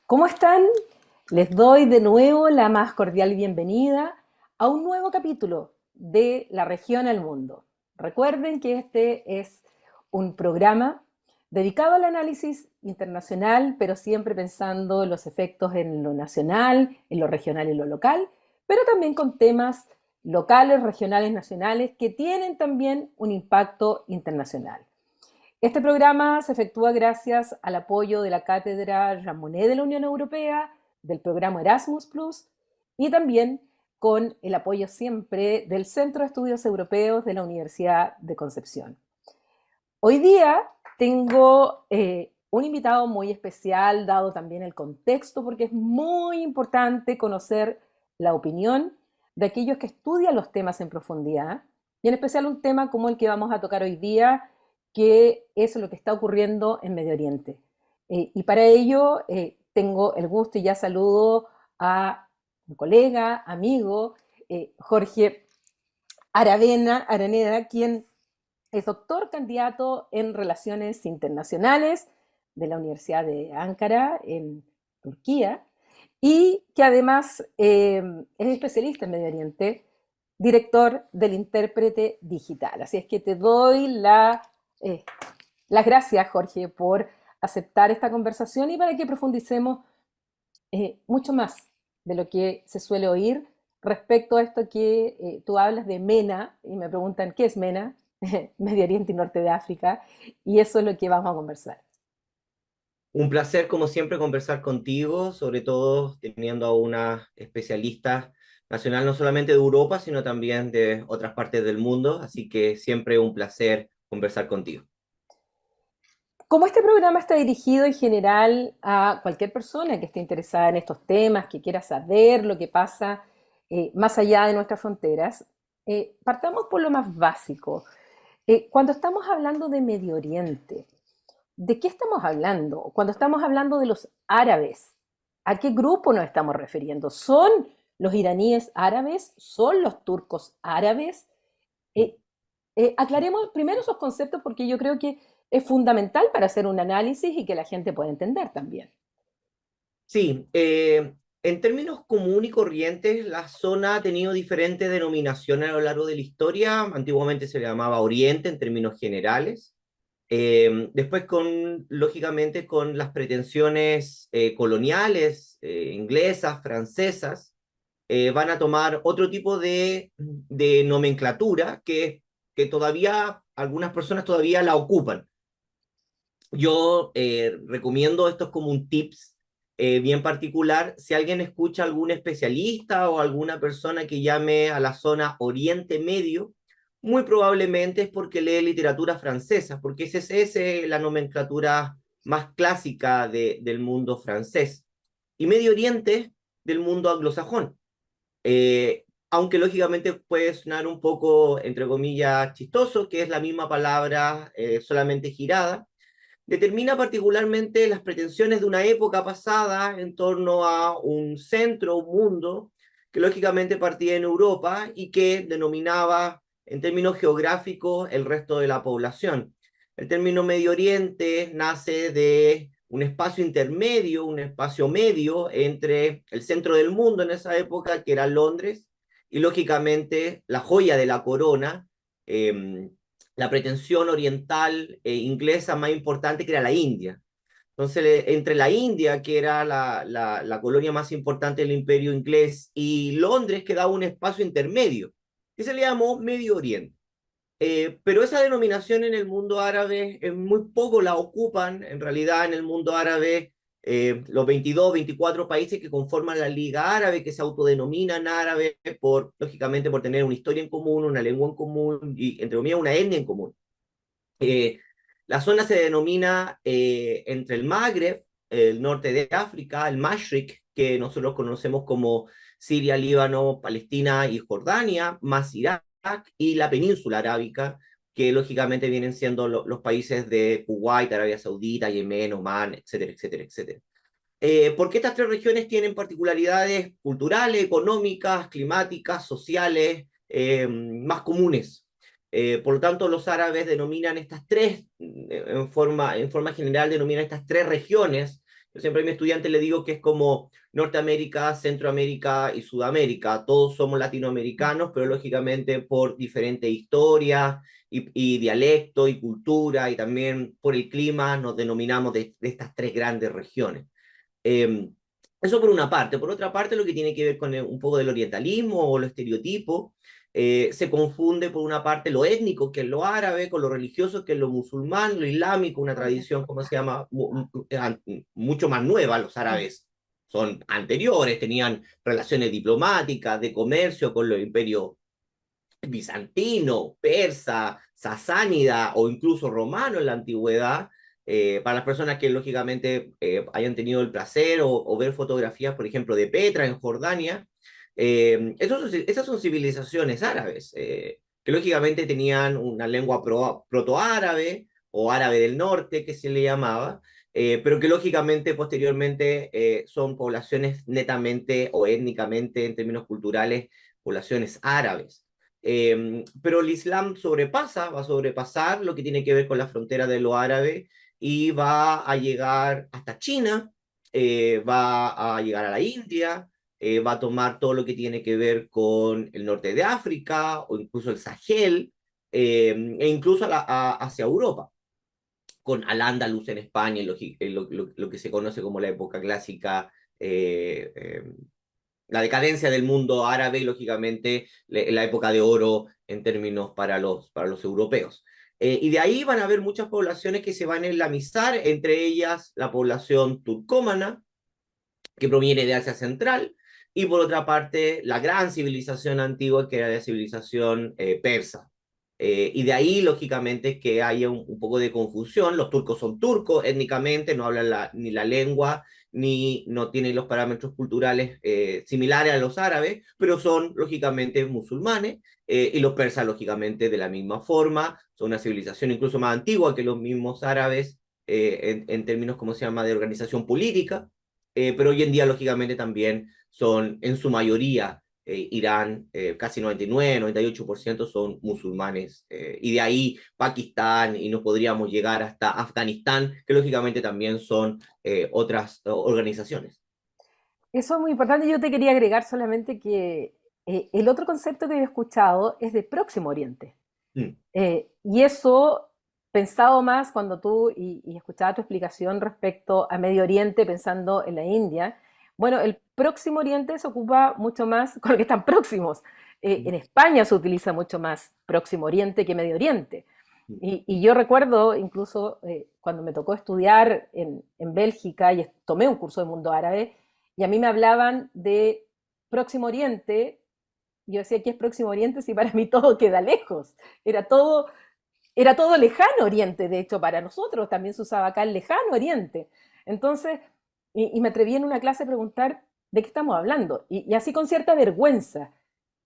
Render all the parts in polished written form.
¿Cómo están? Les doy de nuevo la más cordial bienvenida a un nuevo capítulo de La región al mundo. Recuerden que este es un programa dedicado al análisis internacional, pero siempre pensando en los efectos en lo nacional, en lo regional y lo local, pero también con temas locales, regionales, nacionales que tienen también un impacto internacional. Este programa se efectúa gracias al apoyo de la Cátedra Jean Monnet de la Unión Europea, del programa Erasmus Plus y también con el apoyo siempre del Centro de Estudios Europeos de la Universidad de Concepción. Hoy día tengo un invitado muy especial, dado también el contexto, porque es muy importante conocer la opinión de aquellos que estudian los temas en profundidad, y en especial un tema como el que vamos a tocar hoy día, que es lo que está ocurriendo en Medio Oriente. Y para ello tengo el gusto y ya saludo a un colega, amigo, Jorge Araneda, quien es doctor candidato en Relaciones Internacionales de la Universidad de Ankara, en Turquía, y que además es especialista en Medio Oriente, director del Intérprete Digital. Así es que te doy las gracias, Jorge, por aceptar esta conversación y para que profundicemos mucho más de lo que se suele oír respecto a esto que tú hablas de MENA, y me preguntan, ¿qué es MENA? Medio Oriente y Norte de África, y eso es lo que vamos a conversar. Un placer, como siempre, conversar contigo, sobre todo teniendo a una especialista nacional no solamente de Europa, sino también de otras partes del mundo. Así que siempre un placer conversar contigo. Como este programa está dirigido en general a cualquier persona que esté interesada en estos temas, que quiera saber lo que pasa más allá de nuestras fronteras, partamos por lo más básico. Cuando estamos hablando de Medio Oriente, ¿de qué estamos hablando? Cuando estamos hablando de los árabes, ¿a qué grupo nos estamos refiriendo? ¿Son los iraníes árabes? ¿Son los turcos árabes? Eh, Aclaremos primero esos conceptos porque yo creo que es fundamental para hacer un análisis y que la gente pueda entender también. Sí, en términos común y corrientes, la zona ha tenido diferentes denominaciones a lo largo de la historia. Antiguamente se le llamaba Oriente en términos generales. Después, lógicamente, con las pretensiones coloniales, inglesas, francesas, van a tomar otro tipo de nomenclatura que todavía algunas personas todavía la ocupan. Yo recomiendo esto es como un tips bien particular. Si alguien escucha a algún especialista o alguna persona que llame a la zona Oriente Medio, muy probablemente es porque lee literatura francesa, porque esa es la nomenclatura más clásica del mundo francés. Y Medio Oriente del mundo anglosajón. Aunque lógicamente puede sonar un poco, entre comillas, chistoso, que es la misma palabra solamente girada, determina particularmente las pretensiones de una época pasada en torno a un centro, un mundo, que lógicamente partía en Europa y que denominaba en términos geográficos el resto de la población. El término Medio Oriente nace de un espacio intermedio, un espacio medio entre el centro del mundo en esa época, que era Londres, y lógicamente la joya de la corona, eh, la pretensión oriental inglesa más importante, que era la India. Entonces, entre la India, que era la colonia más importante del imperio inglés, y Londres quedaba un espacio intermedio, que se le llamó Medio Oriente. Pero esa denominación en el mundo árabe muy poco la ocupan, en realidad en el mundo árabe los 22, 24 países que conforman la Liga Árabe, que se autodenominan árabes lógicamente por tener una historia en común, una lengua en común y, entre comillas, una etnia en común. Eh, la zona se denomina entre el Magreb, el norte de África, el Mashriq, que nosotros conocemos como Siria, Líbano, Palestina y Jordania, más Irak y la península arábica, que lógicamente vienen siendo los países de Kuwait, Arabia Saudita, Yemen, Omán, etcétera, etcétera, etcétera. Porque estas tres regiones tienen particularidades culturales, económicas, climáticas, sociales, más comunes. Por lo tanto, los árabes denominan estas tres, en forma general, denominan estas tres regiones Yo siempre a mi estudiante le digo que es como Norteamérica, Centroamérica y Sudamérica. Todos somos latinoamericanos, pero lógicamente por diferentes historias y dialecto y cultura y también por el clima nos denominamos de estas tres grandes regiones. Eh, Eso por una parte. Por otra parte, lo que tiene que ver con un poco del orientalismo o los estereotipos, se confunde por una parte lo étnico, que es lo árabe, con lo religioso, que es lo musulmán, lo islámico, una tradición, ¿cómo se llama?, mucho más nueva. Los árabes son anteriores, tenían relaciones diplomáticas, de comercio con los imperios bizantino, persa, sasánida o incluso romano en la antigüedad. Para las personas que lógicamente hayan tenido el placer o ver fotografías, por ejemplo, de Petra en Jordania, esas son civilizaciones árabes, que lógicamente tenían una lengua protoárabe o árabe del norte, que se le llamaba, pero que lógicamente posteriormente son poblaciones netamente o étnicamente, en términos culturales, poblaciones árabes. Pero el Islam va a sobrepasar lo que tiene que ver con la frontera de lo árabe y va a llegar hasta China, va a llegar a la India, va a tomar todo lo que tiene que ver con el norte de África o incluso el Sahel, e incluso hacia Europa, con Al-Ándalus en España, lo que se conoce como la época clásica, eh, eh, la decadencia del mundo árabe y, lógicamente, la época de oro en términos para los europeos. Y de ahí van a haber muchas poblaciones que se van a islamizar, entre ellas la población turcómana, que proviene de Asia Central, y por otra parte la gran civilización antigua, que era la civilización persa. Y de ahí, lógicamente, que haya un poco de confusión. Los turcos son turcos étnicamente, no hablan ni la lengua, ni no tienen los parámetros culturales similares a los árabes, pero son, lógicamente, musulmanes, y los persas, lógicamente, de la misma forma. Son una civilización incluso más antigua que los mismos árabes, en términos, ¿cómo se llama?, de organización política. Pero hoy en día, lógicamente, también son en su mayoría Irán, casi 99, 98% son musulmanes, y de ahí Pakistán, y nos podríamos llegar hasta Afganistán, que lógicamente también son otras organizaciones. Eso es muy importante. Yo te quería agregar solamente que el otro concepto que he escuchado es de Próximo Oriente. Mm. Y eso, pensado más cuando y escuchaba tu explicación respecto a Medio Oriente, pensando en la India, bueno, el Próximo Oriente se ocupa mucho más con lo que están próximos. En España se utiliza mucho más Próximo Oriente que Medio Oriente. Y yo recuerdo incluso cuando me tocó estudiar en Bélgica y tomé un curso de mundo árabe, y a mí me hablaban de Próximo Oriente. Yo decía, ¿qué es Próximo Oriente? Si para mí todo queda lejos. Era todo, era todo lejano Oriente, de hecho, para nosotros también se usaba acá el lejano Oriente. Entonces, y me atreví en una clase a preguntar de qué estamos hablando, y así con cierta vergüenza.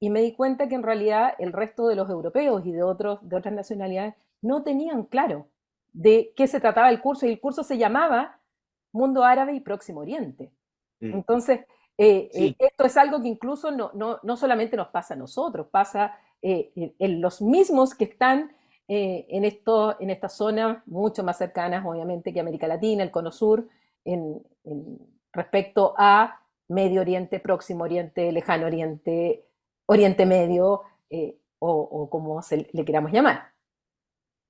Y me di cuenta que en realidad el resto de los europeos y de otras nacionalidades no tenían claro de qué se trataba el curso, y el curso se llamaba Mundo Árabe y Próximo Oriente. Mm. Entonces, Sí, esto es algo que incluso no solamente nos pasa a nosotros, pasa en los mismos que están en estas zonas mucho más cercanas, obviamente, que América Latina, el Cono Sur, respecto a Medio Oriente, Próximo Oriente, Lejano Oriente, Oriente Medio, o como le queramos llamar.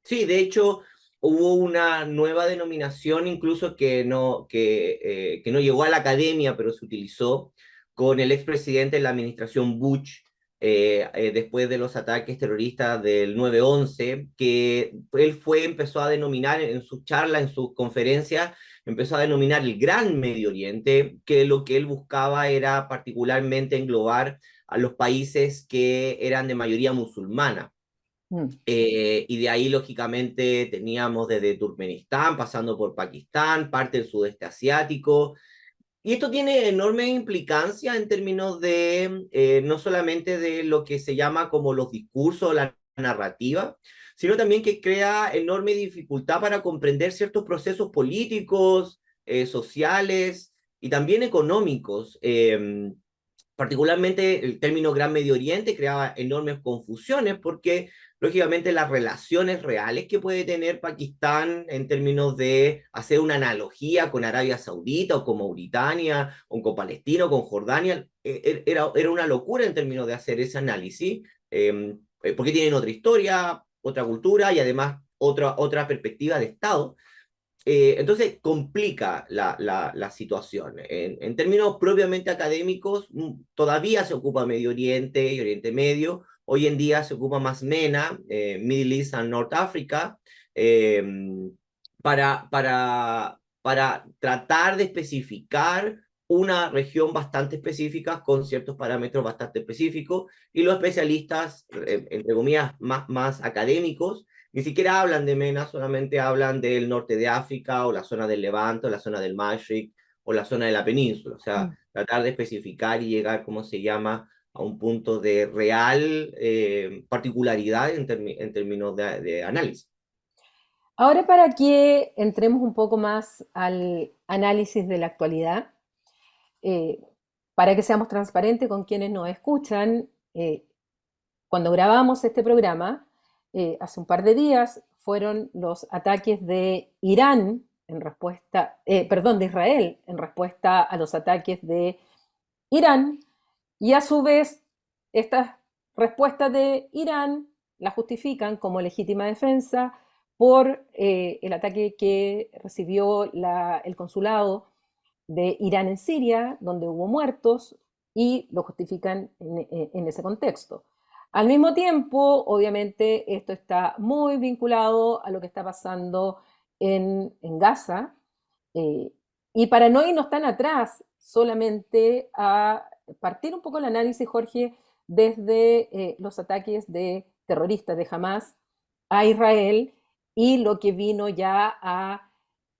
sí, de hecho hubo una nueva denominación incluso que no llegó a la academia, pero se utilizó con el expresidente de la administración Bush, después de los ataques terroristas del 9/11, que empezó a denominar en sus charlas, en sus conferencias, empezó a denominar el Gran Medio Oriente, que lo que él buscaba era particularmente englobar a los países que eran de mayoría musulmana. Mm. Y de ahí, lógicamente, teníamos desde Turkmenistán, pasando por Pakistán, parte del sudeste asiático. Y esto tiene enorme implicancia en términos de no solamente de lo que se llama como los discursos, la narrativa, sino también que crea enorme dificultad para comprender ciertos procesos políticos, sociales y también económicos. Particularmente el término Gran Medio Oriente creaba enormes confusiones porque lógicamente las relaciones reales que puede tener Pakistán en términos de hacer una analogía con Arabia Saudita o con Mauritania o con Palestina o con Jordania, era una locura en términos de hacer ese análisis, porque tienen otra historia, otra cultura y además otra perspectiva de Estado. Entonces complica la situación. En términos propiamente académicos, todavía se ocupa Medio Oriente y Oriente Medio. Hoy en día se ocupa más MENA, Middle East and North Africa, eh, para tratar de especificar una región bastante específica con ciertos parámetros bastante específicos, y los especialistas, entre comillas, más académicos, ni siquiera hablan de MENA, solamente hablan del norte de África, o la zona del Levante, o la zona del Mashriq, o la zona de la península. O sea, Mm. tratar de especificar y llegar, ¿cómo se llama?, a un punto de real particularidad en términos de análisis. Ahora, para que entremos un poco más al análisis de la actualidad, eh, para que seamos transparentes con quienes nos escuchan, cuando grabamos este programa, hace un par de días, fueron los ataques de Irán en respuesta, perdón, de Israel en respuesta a los ataques de Irán, y a su vez estas respuestas de Irán la justifican como legítima defensa por el ataque que recibió el consulado de Irán en Siria, donde hubo muertos, y lo justifican en ese contexto. Al mismo tiempo, obviamente, esto está muy vinculado a lo que está pasando en Gaza, eh, y para no irnos tan atrás, solamente a partir un poco el análisis, Jorge, desde los ataques de terroristas de Hamas a Israel y lo que vino ya a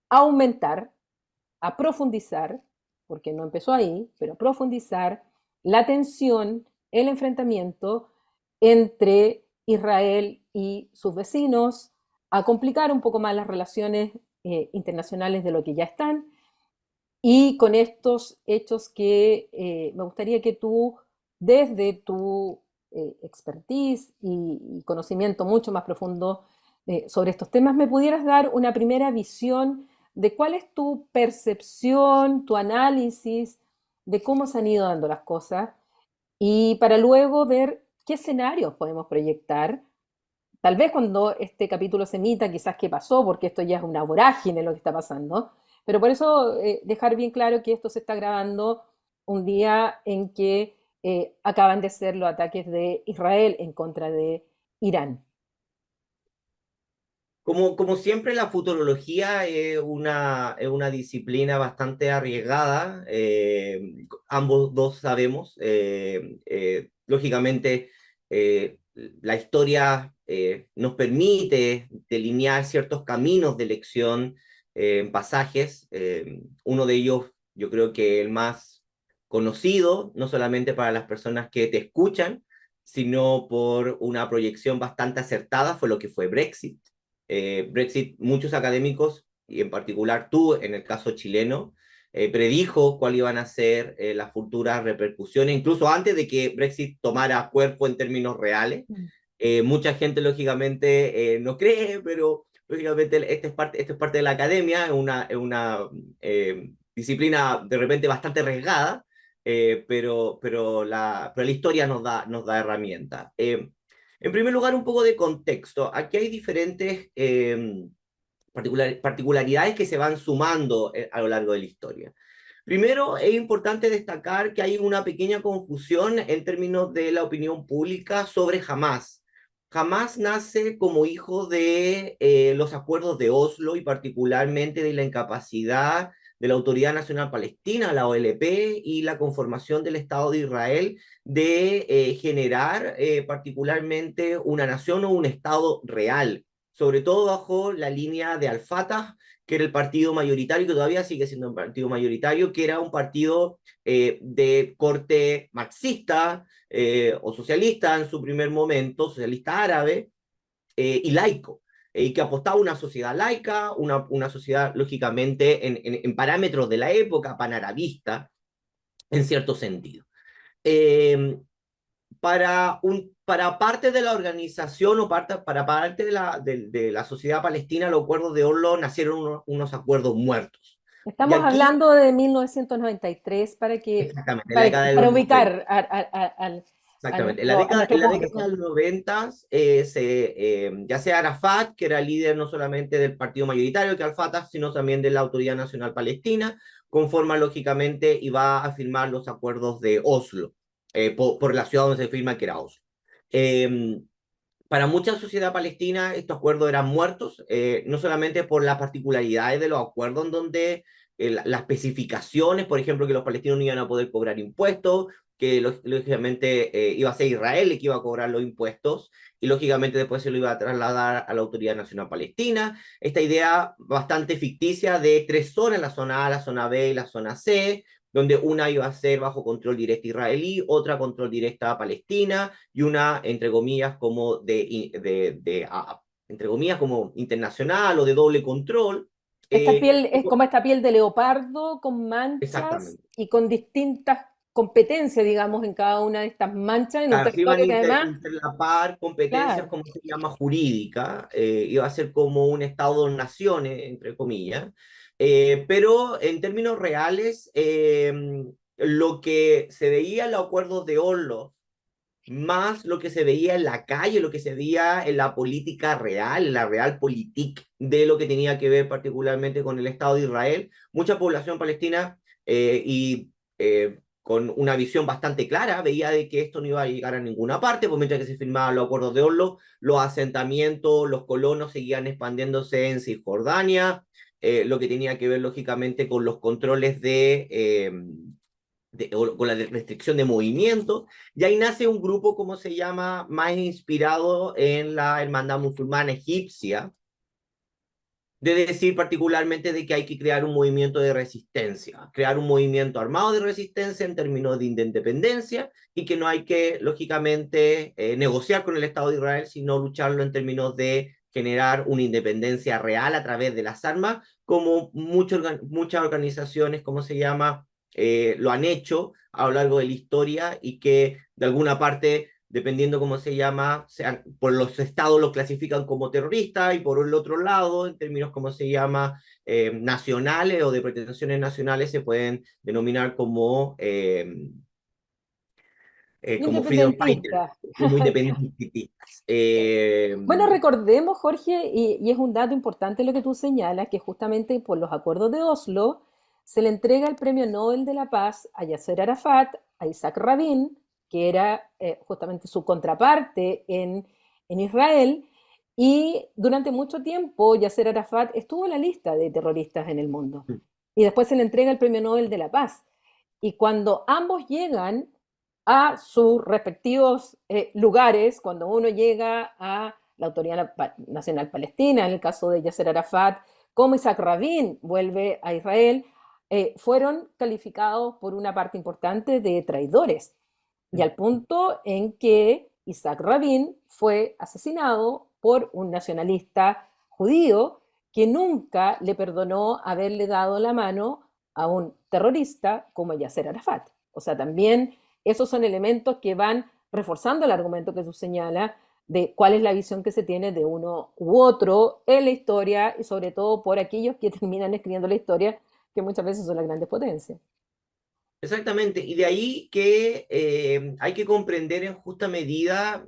aumentar, a profundizar, porque no empezó ahí, pero a profundizar la tensión, el enfrentamiento entre Israel y sus vecinos, a complicar un poco más las relaciones internacionales de lo que ya están, y con estos hechos que me gustaría que tú, desde tu expertise y conocimiento mucho más profundo sobre estos temas, me pudieras dar una primera visión de cuál es tu percepción, tu análisis de cómo se han ido dando las cosas, y para luego ver qué escenarios podemos proyectar. Tal vez cuando este capítulo se emita, quizás qué pasó, porque esto ya es una vorágine lo que está pasando. Pero por eso dejar bien claro que esto se está grabando un día en que acaban de ser los ataques de Israel en contra de Irán. Como siempre, la futurología es una disciplina bastante arriesgada. Ambos dos sabemos. Lógicamente, la historia nos permite delinear ciertos caminos de elección en pasajes. Uno de ellos, yo creo que el más conocido, no solamente para las personas que te escuchan, sino por una proyección bastante acertada, fue lo que fue Brexit. Brexit, muchos académicos, y en particular tú, en el caso chileno, predijo cuáles iban a ser las futuras repercusiones, incluso antes de que Brexit tomara cuerpo en términos reales. Mucha gente, lógicamente, no cree, pero lógicamente esto es parte de la academia, disciplina de repente bastante arriesgada, pero la historia nos da herramientas. En primer lugar, un poco de contexto. Aquí hay diferentes particularidades que se van sumando a lo largo de la historia. Primero, es importante destacar que hay una pequeña confusión en términos de la opinión pública sobre Hamas. Hamas nace como hijo de los acuerdos de Oslo, y particularmente de la incapacidad de la Autoridad Nacional Palestina, la OLP, y la conformación del Estado de Israel de generar particularmente una nación o un Estado real, sobre todo bajo la línea de Al-Fatah, que era el partido mayoritario, que todavía sigue siendo un partido mayoritario, que era un partido de corte marxista o socialista en su primer momento, socialista árabe, y laico, y que apostaba a una sociedad laica, una sociedad lógicamente en parámetros de la época, panarabista, en cierto sentido. Eh, para para parte de la organización o para parte de la sociedad palestina, los acuerdos de Oslo nacieron unos acuerdos muertos. Y Estamos aquí, hablando de 1993 exactamente, en la década de para los 90. ubicar Exactamente. a En nuestro la década público. de los 90, ya sea Arafat, que era líder no solamente del partido mayoritario, que Al-Fatah, sino también de la Autoridad Nacional Palestina, conforma lógicamente y va a firmar los acuerdos de Oslo, por la ciudad donde se firma, que era Oslo. Eh, para mucha sociedad palestina estos acuerdos eran muertos, no solamente por las particularidades de los acuerdos en donde las especificaciones, por ejemplo, que los palestinos no iban a poder cobrar impuestos, que lógicamente iba a ser Israel el que iba a cobrar los impuestos y lógicamente después se lo iba a trasladar a la Autoridad Nacional Palestina. Esta idea bastante ficticia de tres zonas, la zona A, la zona B y la zona C, donde una iba a ser bajo control directo israelí, otra control directa palestina y una, entre comillas, como entre comillas, como internacional o de doble control. Esta piel Y es como esta piel de leopardo con manchas exactamente. y con distintas competencias, digamos, en cada una de estas manchas en un Claro, se iban a territorio que además, interlapar competencias, claro, como se llama, jurídica, iba a ser como un Estado-naciones, entre comillas, pero en términos reales, lo que se veía en los acuerdos de Oslo, más lo que se veía en la calle, lo que se veía en la política real, en la realpolitik de lo que tenía que ver particularmente con el Estado de Israel, mucha población palestina con una visión bastante clara veía de que esto no iba a llegar a ninguna parte, pues mientras que se firmaban los acuerdos de Oslo, los asentamientos, los colonos seguían expandiéndose en Cisjordania, lo que tenía que ver lógicamente con los controles con la restricción de movimiento, y ahí nace un grupo, como se llama, más inspirado en la hermandad musulmana egipcia, de decir particularmente de que hay que crear un movimiento de resistencia, crear un movimiento armado de resistencia en términos de independencia, y que no hay que, lógicamente, negociar con el Estado de Israel, sino lucharlo en términos de generar una independencia real a través de las armas, como muchas organizaciones, como se llama, lo han hecho a lo largo de la historia y que de alguna parte, dependiendo cómo se llama, por los estados los clasifican como terroristas y por el otro lado, en términos como se llama, nacionales o de pretensiones nacionales, se pueden denominar como freedom fighters, independentista. como independentistas. Bueno, recordemos, Jorge, y es un dato importante lo que tú señalas, que justamente por los acuerdos de Oslo se le entrega el Premio Nobel de la Paz a Yasser Arafat, a Isaac Rabin, que era justamente su contraparte en Israel, y durante mucho tiempo Yasser Arafat estuvo en la lista de terroristas en el mundo. Y después se le entrega el Premio Nobel de la Paz. Y cuando ambos llegan a sus respectivos lugares, cuando uno llega a la Autoridad Nacional Palestina, en el caso de Yasser Arafat, como Isaac Rabin vuelve a Israel, fueron calificados por una parte importante de traidores. Y al punto en que Isaac Rabin fue asesinado por un nacionalista judío que nunca le perdonó haberle dado la mano a un terrorista como Yasser Arafat. O sea, también esos son elementos que van reforzando el argumento que tú señalas de cuál es la visión que se tiene de uno u otro en la historia y sobre todo por aquellos que terminan escribiendo la historia, que muchas veces son las grandes potencias. Exactamente, y de ahí que hay que comprender en justa medida,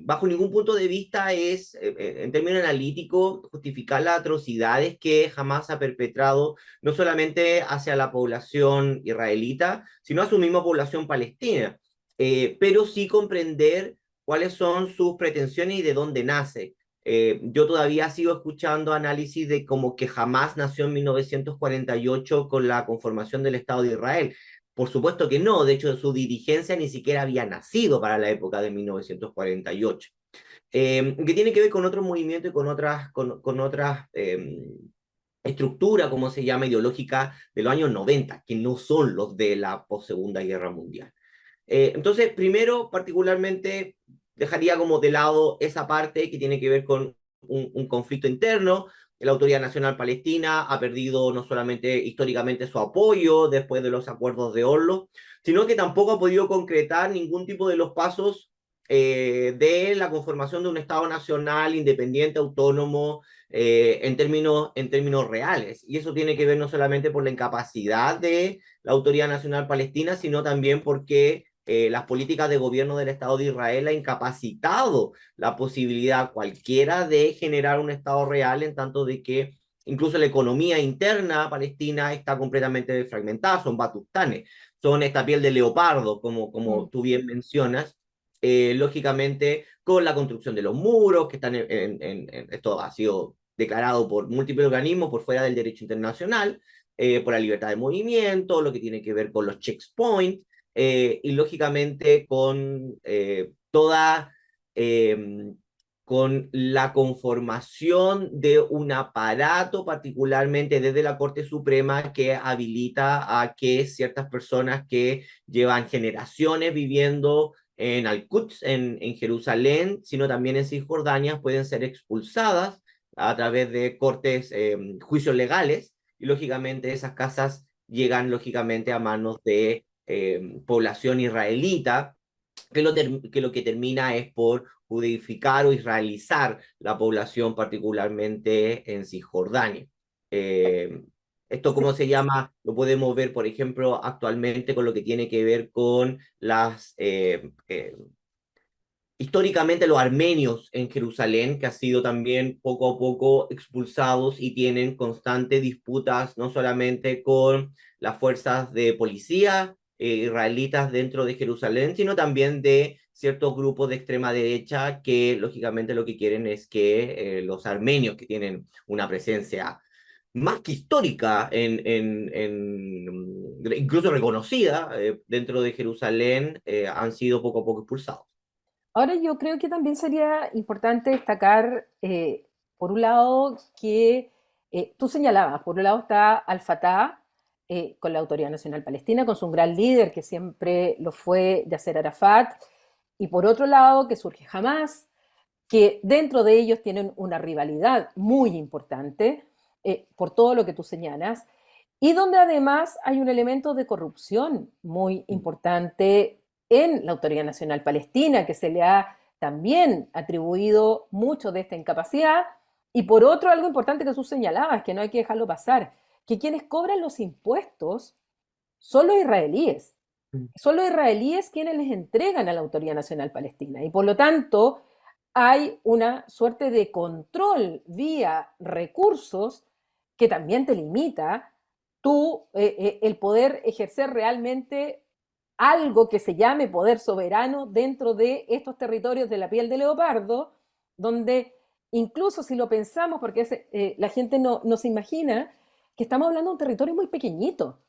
bajo ningún punto de vista es, en términos analíticos, justificar las atrocidades que jamás ha perpetrado, no solamente hacia la población israelita, sino a su misma población palestina, pero sí comprender cuáles son sus pretensiones y de dónde nace. Yo todavía sigo escuchando análisis de como que jamás nació en 1948 con la conformación del Estado de Israel. Por supuesto que no, de hecho su dirigencia ni siquiera había nacido para la época de 1948, que tiene que ver con otros movimientos y con otras estructuras, como se llama, ideológica de los años 90, que no son los de la post-segunda guerra mundial. Entonces, primero, particularmente, dejaría como de lado esa parte que tiene que ver con un conflicto interno. La Autoridad Nacional Palestina ha perdido no solamente históricamente su apoyo después de los acuerdos de Oslo, sino que tampoco ha podido concretar ningún tipo de los pasos de la conformación de un Estado nacional independiente, autónomo, en términos reales. Y eso tiene que ver no solamente por la incapacidad de la Autoridad Nacional Palestina, sino también porque las políticas de gobierno del Estado de Israel ha incapacitado la posibilidad cualquiera de generar un Estado real, en tanto de que incluso la economía interna palestina está completamente fragmentada, son batustanes, son esta piel de leopardo, como Mm. tú bien mencionas, lógicamente con la construcción de los muros, que están esto ha sido declarado por múltiples organismos por fuera del derecho internacional, por la libertad de movimiento, lo que tiene que ver con los checkpoints, y lógicamente con toda con la conformación de un aparato, particularmente desde la Corte Suprema, que habilita a que ciertas personas que llevan generaciones viviendo en Al-Quds, en Jerusalén, sino también en Cisjordania, pueden ser expulsadas a través de cortes, juicios legales, y lógicamente esas casas llegan lógicamente a manos de población israelita, que lo que termina es por judificar o israelizar la población, particularmente en Cisjordania. Eh, Esto, ¿cómo se llama? Lo podemos ver, por ejemplo, actualmente con lo que tiene que ver con las históricamente los armenios en Jerusalén, que han sido también poco a poco expulsados y tienen constantes disputas, no solamente con las fuerzas de policía israelitas dentro de Jerusalén, sino también de ciertos grupos de extrema derecha que lógicamente lo que quieren es que los armenios, que tienen una presencia más que histórica, incluso reconocida dentro de Jerusalén, han sido poco a poco expulsados. Ahora yo creo que también sería importante destacar, por un lado, que tú señalabas, por un lado está Al-Fatah, con la Autoridad Nacional Palestina, con su gran líder, que siempre lo fue Yasser Arafat, y por otro lado que surge Hamas, que dentro de ellos tienen una rivalidad muy importante, por todo lo que tú señalas, y donde además hay un elemento de corrupción muy importante en la Autoridad Nacional Palestina, que se le ha también atribuido mucho de esta incapacidad, y por otro algo importante que tú señalabas, que no hay que dejarlo pasar, que quienes cobran los impuestos son los israelíes. Son los israelíes quienes les entregan a la Autoridad Nacional Palestina, y por lo tanto hay una suerte de control vía recursos que también te limita el poder ejercer realmente algo que se llame poder soberano dentro de estos territorios de la piel de leopardo, donde incluso si lo pensamos, porque la gente no se imagina que estamos hablando de un territorio muy pequeñito.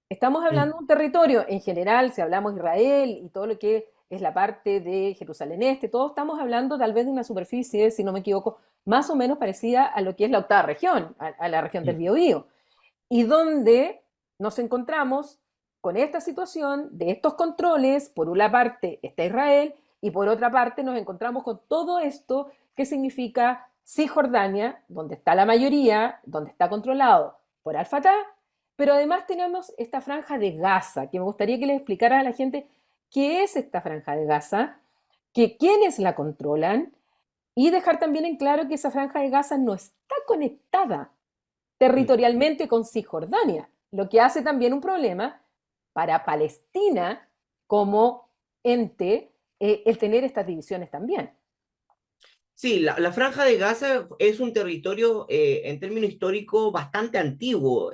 Estamos hablando de un territorio, en general, si hablamos de Israel y todo lo que es la parte de Jerusalén Este, todos estamos hablando tal vez de una superficie, si no me equivoco, más o menos parecida a lo que es la octava región, a la región del Biobío, y donde nos encontramos con esta situación de estos controles. Por una parte está Israel y por otra parte nos encontramos con todo esto que significa Cisjordania, donde está la mayoría, donde está controlado por Al-Fatah, pero además tenemos esta franja de Gaza, que me gustaría que les explicara a la gente qué es esta franja de Gaza, que quiénes la controlan, y dejar también en claro que esa franja de Gaza no está conectada territorialmente con Cisjordania, lo que hace también un problema para Palestina como ente, el tener estas divisiones también. Sí, la Franja de Gaza es un territorio en términos históricos bastante antiguo.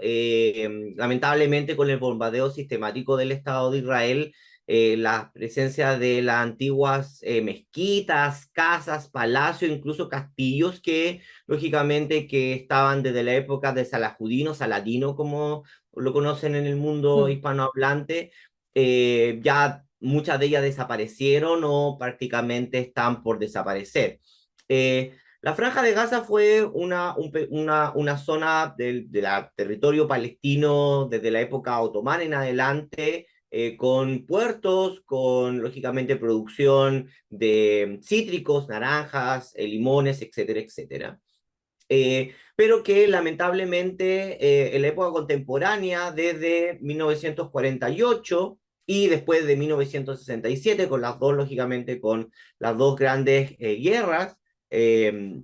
Lamentablemente, con el bombardeo sistemático del Estado de Israel, la presencia de las antiguas mezquitas, casas, palacios, incluso castillos que lógicamente que estaban desde la época de Salahudino, Saladino, como lo conocen en el mundo Mm. hispanohablante, ya muchas de ellas desaparecieron o prácticamente están por desaparecer. La Franja de Gaza fue una zona del territorio palestino desde la época otomana en adelante, con puertos, con lógicamente producción de cítricos, naranjas, limones, etcétera, etcétera. Pero que lamentablemente en la época contemporánea, desde 1948, y después de 1967, con las dos, lógicamente, con las dos grandes guerras, eh,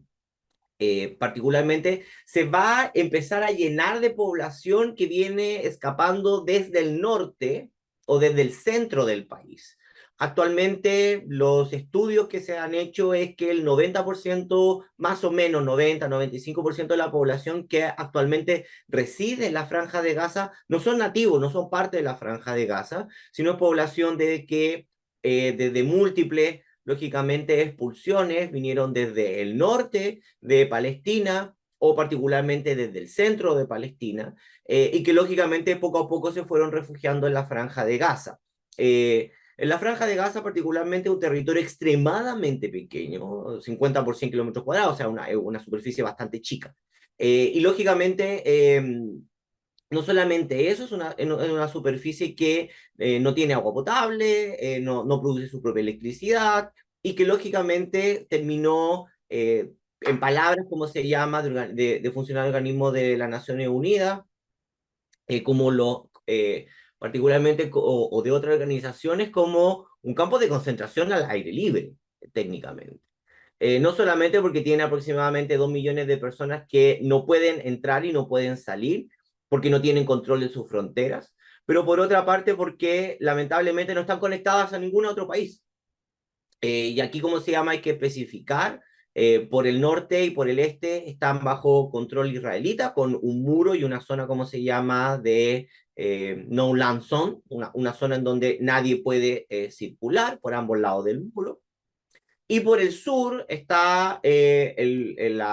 particularmente, se va a empezar a llenar de población que viene escapando desde el norte o desde el centro del país. Actualmente, los estudios que se han hecho es que el 90%, más o menos 90-95% de la población que actualmente reside en la Franja de Gaza no son nativos, no son parte de la Franja de Gaza, sino es población de que desde múltiples, lógicamente, expulsiones vinieron desde el norte de Palestina o particularmente desde el centro de Palestina, y que lógicamente poco a poco se fueron refugiando en la Franja de Gaza. En la Franja de Gaza, particularmente, un territorio extremadamente pequeño, 50 por 100 kilómetros cuadrados, o sea, una superficie bastante chica. Y lógicamente, no solamente eso, es una superficie que no tiene agua potable, no produce su propia electricidad y que lógicamente terminó, en palabras como se llama, de funcionar el organismo de las Naciones Unidas, como particularmente o de otras organizaciones, como un campo de concentración al aire libre, técnicamente. No solamente porque tiene aproximadamente 2 millones de personas que no pueden entrar y no pueden salir porque no tienen control de sus fronteras, pero por otra parte porque lamentablemente no están conectadas a ningún otro país. Y aquí, ¿cómo se llama? Hay que especificar. Por el norte y por el este están bajo control israelita, con un muro y una zona, ¿cómo se llama?, de no land zone, una zona en donde nadie puede circular por ambos lados del muro. Y por el sur está el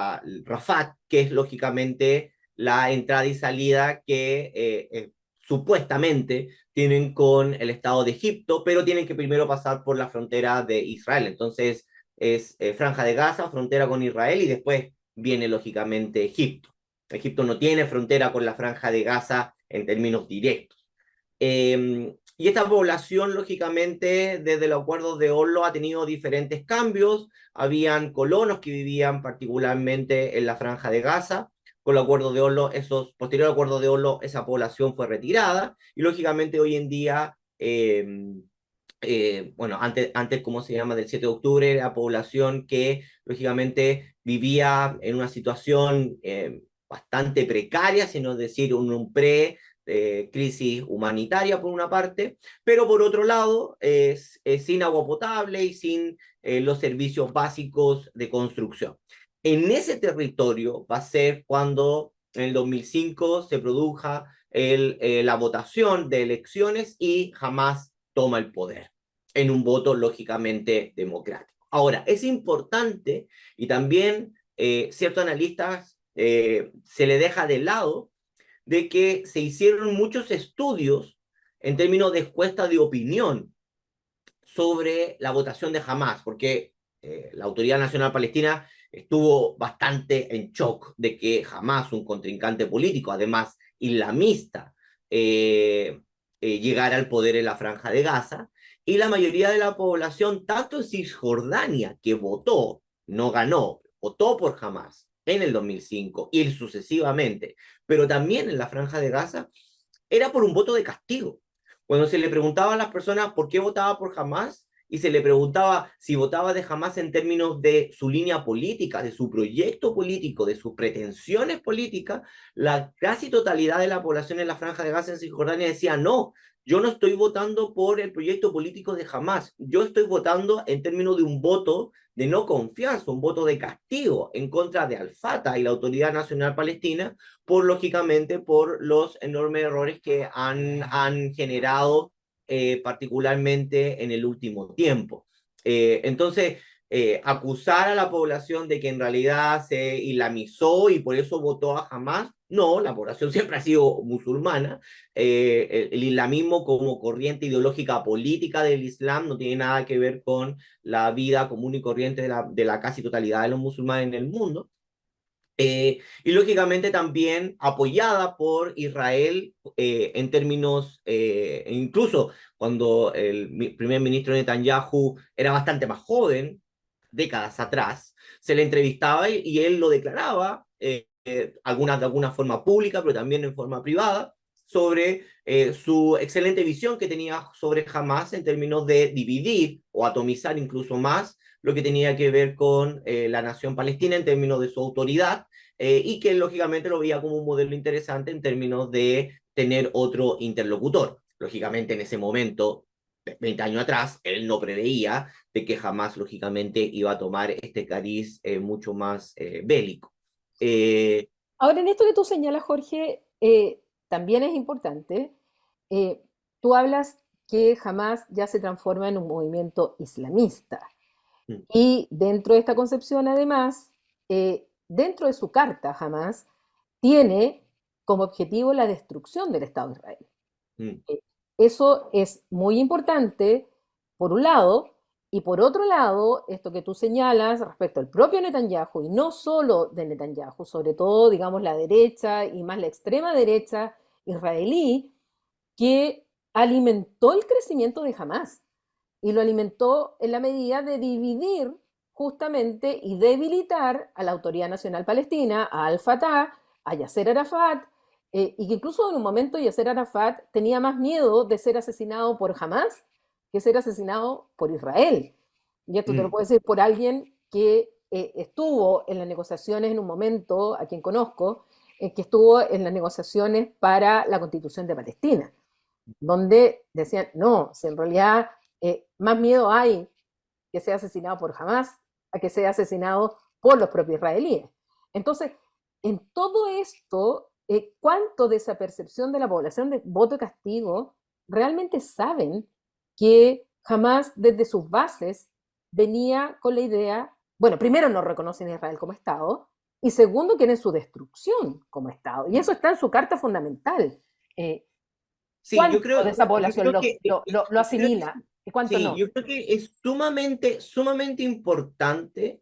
Rafat, que es lógicamente la entrada y salida que supuestamente tienen con el Estado de Egipto, pero tienen que primero pasar por la frontera de Israel. Entonces es Franja de Gaza, frontera con Israel, y después viene lógicamente Egipto. Egipto no tiene frontera con la Franja de Gaza en términos directos. Y esta población, lógicamente, desde los acuerdos de Oslo ha tenido diferentes cambios. Habían colonos que vivían particularmente en la Franja de Gaza. Con el acuerdo de Oslo, posterior al acuerdo de Oslo, esa población fue retirada. Y lógicamente hoy en día, bueno, antes, ¿cómo se llama? Del 7 de octubre, la población que lógicamente vivía en una situación bastante precaria, sino decir, un crisis humanitaria por una parte, pero por otro lado, sin agua potable y sin los servicios básicos de construcción. En ese territorio va a ser cuando en el 2005 se produja la votación de elecciones y Hamas toma el poder en un voto lógicamente democrático. Ahora, es importante y también ciertos analistas se le deja de lado de que se hicieron muchos estudios en términos de encuesta de opinión sobre la votación de Hamas, porque la Autoridad Nacional Palestina estuvo bastante en shock de que Hamas, un contrincante político, además islamista, llegara al poder en la Franja de Gaza, y la mayoría de la población, tanto en Cisjordania, que votó, no ganó, votó por Hamas en el 2005 y sucesivamente, pero también en la Franja de Gaza, era por un voto de castigo. Cuando se le preguntaba a las personas por qué votaba por Hamas y se le preguntaba si votaba de Hamas en términos de su línea política, de su proyecto político, de sus pretensiones políticas, la casi totalidad de la población en la Franja de Gaza en Cisjordania decía no. Yo no estoy votando por el proyecto político de Hamas, yo estoy votando en términos de un voto de no confianza, un voto de castigo en contra de Al-Fatah y la Autoridad Nacional Palestina, lógicamente, por los enormes errores que han generado particularmente en el último tiempo. Entonces, acusar a la población de que en realidad se islamizó y por eso votó a Hamas, no, la población siempre ha sido musulmana. El islamismo como corriente ideológica política del Islam no tiene nada que ver con la vida común y corriente de la casi totalidad de los musulmanes en el mundo. Y lógicamente también apoyada por Israel en términos, incluso cuando el primer ministro Netanyahu era bastante más joven, décadas atrás, se le entrevistaba y él lo declaraba, de alguna forma pública, pero también en forma privada, sobre su excelente visión que tenía sobre Hamas en términos de dividir o atomizar incluso más lo que tenía que ver con la nación palestina en términos de su autoridad, y que lógicamente lo veía como un modelo interesante en términos de tener otro interlocutor. Lógicamente en ese momento, 20 años atrás, él no preveía de que jamás lógicamente iba a tomar este cariz mucho más bélico. Eh, Ahora, en esto que tú señalas, Jorge, también es importante. eh, Tú hablas que Hamas ya se transforma en un movimiento islamista. Y dentro de esta concepción, además, dentro de su carta, Hamas tiene como objetivo la destrucción del Estado de Israel. mm, Eh, Eso es muy importante, por un lado, y por otro lado, esto que tú señalas respecto al propio Netanyahu, y no solo de Netanyahu, sobre todo, digamos, la derecha y más la extrema derecha israelí, que alimentó el crecimiento de Hamas y lo alimentó en la medida de dividir justamente y debilitar a la Autoridad Nacional Palestina, a Al-Fatah, a Yasser Arafat, y que incluso en un momento Yasser Arafat tenía más miedo de ser asesinado por Hamas que ser asesinado por Israel. Y esto te lo mm, puedo decir por alguien que estuvo en las negociaciones en un momento, a quien conozco, que estuvo en las negociaciones para la constitución de Palestina, donde decían, no, si en realidad más miedo hay que sea asesinado por Hamas a que sea asesinado por los propios israelíes. Entonces, en todo esto, ¿cuánto de esa percepción de la población de voto de castigo realmente saben que Hamas desde sus bases venía con la idea, bueno, primero no reconocen a Israel como Estado, y segundo quieren su destrucción como Estado. Y eso está en su carta fundamental. Eh, sí, ¿Cuánto de esa yo población creo que, lo asimila y cuánto sí, no? yo creo que es sumamente importante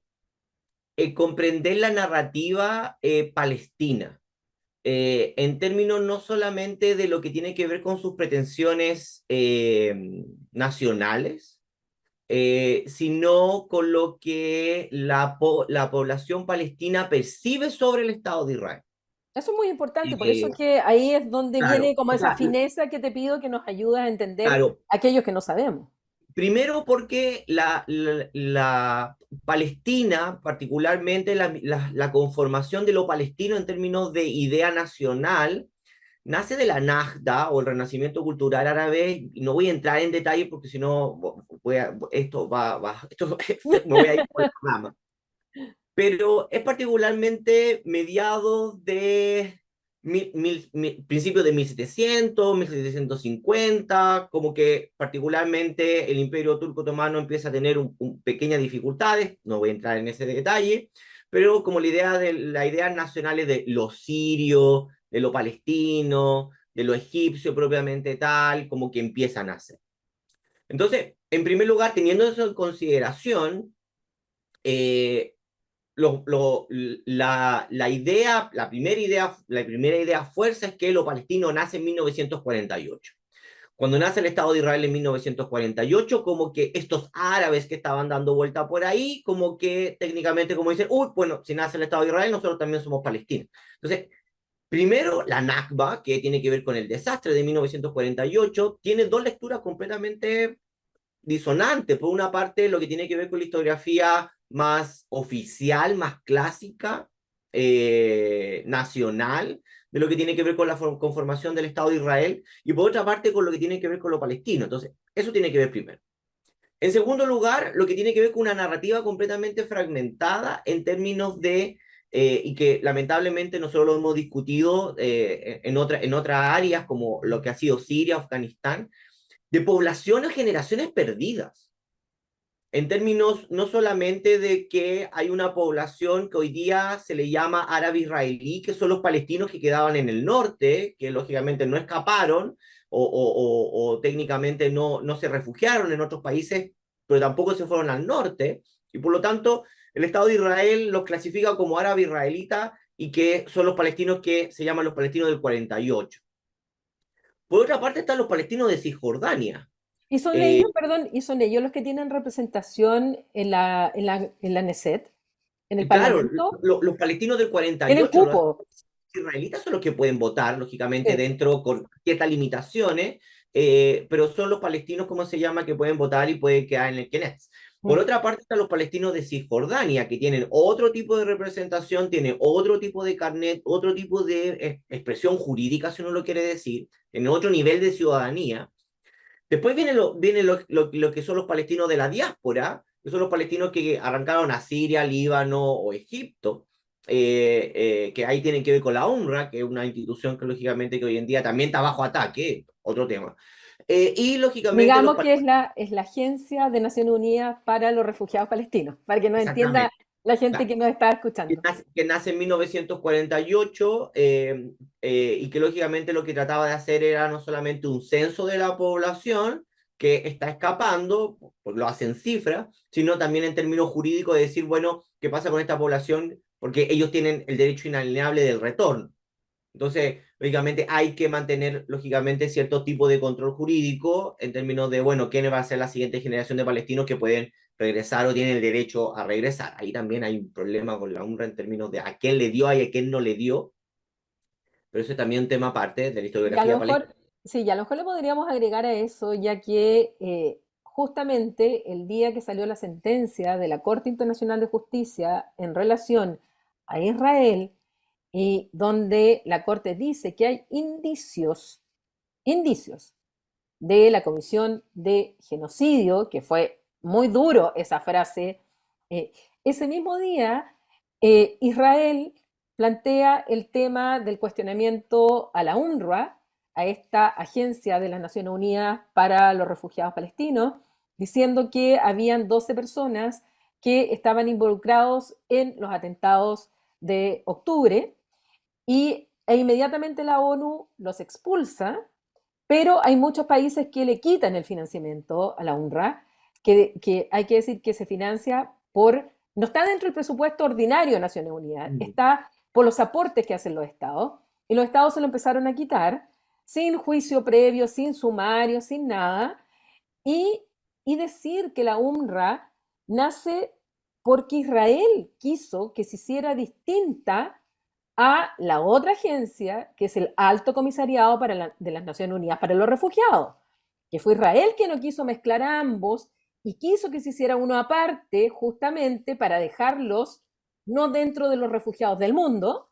comprender la narrativa palestina, en términos no solamente de lo que tiene que ver con sus pretensiones nacionales, sino con lo que la población palestina percibe sobre el Estado de Israel. Eso es muy importante, por eso Eh, es que ahí es donde viene claro, como o esa sea, fineza que te pido que nos ayudes a entender claro, aquellos que no sabemos. primero porque la Palestina, particularmente la conformación de lo palestino en términos de idea nacional, nace de la Najda o el Renacimiento Cultural Árabe, y no voy a entrar en detalle porque si no, me voy a ir por el programa. Pero es particularmente mediados de principios de 1700, 1750, como que particularmente el Imperio Turco Otomano empieza a tener pequeñas dificultades, no voy a entrar en ese detalle, pero como la idea nacionales de lo sirio, de lo palestino, de lo egipcio propiamente tal, como que empiezan a nacer. Entonces, en primer lugar, teniendo eso en consideración, eh, la primera idea fuerza es que lo palestino nace en 1948. Cuando nace el Estado de Israel en 1948, como que estos árabes que estaban dando vuelta por ahí, como que técnicamente como dicen, uy, bueno, si nace el Estado de Israel, nosotros también somos palestinos. Entonces, primero, la Nakba, que tiene que ver con el desastre de 1948, tiene dos lecturas completamente disonante. Por una parte, lo que tiene que ver con la historiografía más oficial, más clásica, nacional, de lo que tiene que ver con la conformación del Estado de Israel, y por otra parte, con lo que tiene que ver con lo palestino. Entonces, eso tiene que ver primero. En segundo lugar, lo que tiene que ver con una narrativa completamente fragmentada en términos de, y que lamentablemente nosotros lo hemos discutido en otras áreas como lo que ha sido Siria, Afganistán, de poblaciones, generaciones perdidas, en términos no solamente de que hay una población que hoy día se le llama árabe israelí, que son los palestinos que quedaban en el norte, que lógicamente no escaparon o técnicamente no se refugiaron en otros países, pero tampoco se fueron al norte, y por lo tanto el Estado de Israel los clasifica como árabe israelita y que son los palestinos que se llaman los palestinos del 48. Por otra parte están los palestinos de Cisjordania. Y son Eh, ellos, perdón, y son ellos los que tienen representación en la Knesset, en el claro, Parlamento, los palestinos del tienen 48 cupo. israelitas son los que pueden votar, lógicamente, Sí. dentro con ciertas limitaciones, pero son los palestinos, ¿cómo se llama?, que pueden votar y pueden quedar en el Knesset. Por Mm. otra parte, están los palestinos de Cisjordania, que tienen otro tipo de representación, tienen otro tipo de carnet, otro tipo de expresión jurídica, si uno lo quiere decir, tienen otro nivel de ciudadanía. Después viene lo que son los palestinos de la diáspora, que son los palestinos que arrancaron a Siria, Líbano o Egipto, que ahí tienen que ver con la UNRWA, que es una institución que lógicamente que hoy en día también está bajo ataque, otro tema. Y lógicamente los Digamos que palestinos, es la Agencia de Naciones Unidas para los Refugiados Palestinos, para que nos entienda exactamente, la gente claro, que nos está escuchando. que nace en 1948 y que lógicamente lo que trataba de hacer era no solamente un censo de la población que está escapando, pues lo hacen cifras, sino también en términos jurídicos de decir, bueno, ¿qué pasa con esta población? Porque ellos tienen el derecho inalienable del retorno. Entonces, lógicamente hay que mantener, lógicamente, cierto tipo de control jurídico en términos de, bueno, quién va a ser la siguiente generación de palestinos que pueden regresar o tienen el derecho a regresar. Ahí también hay un problema con la UNRWA en términos de a quién le dio y a quién no le dio, pero eso es también un tema aparte de la Y a lo historiografía palestina. mejor, sí, y a lo mejor le podríamos agregar a eso, ya que justamente el día que salió la sentencia de la Corte Internacional de Justicia en relación a Israel, y donde la Corte dice que hay indicios de la comisión de genocidio, que fue muy duro esa frase, eh, ese mismo día Israel plantea el tema del cuestionamiento a la UNRWA, a esta agencia de las Naciones Unidas para los refugiados palestinos, diciendo que habían 12 personas que estaban involucrados en los atentados de octubre e inmediatamente la ONU los expulsa, pero hay muchos países que le quitan el financiamiento a la UNRWA, que hay que decir que se financia por, no está dentro del presupuesto ordinario de Naciones Unidas, Mm. está por los aportes que hacen los estados, y los estados se lo empezaron a quitar sin juicio previo, sin sumario, sin nada, y, y decir que la UNRWA nace porque Israel quiso que se hiciera distinta a la otra agencia, que es el Alto Comisariado de las Naciones Unidas para los Refugiados, que fue Israel que no quiso mezclar a ambos y quiso que se hiciera uno aparte justamente para dejarlos no dentro de los refugiados del mundo,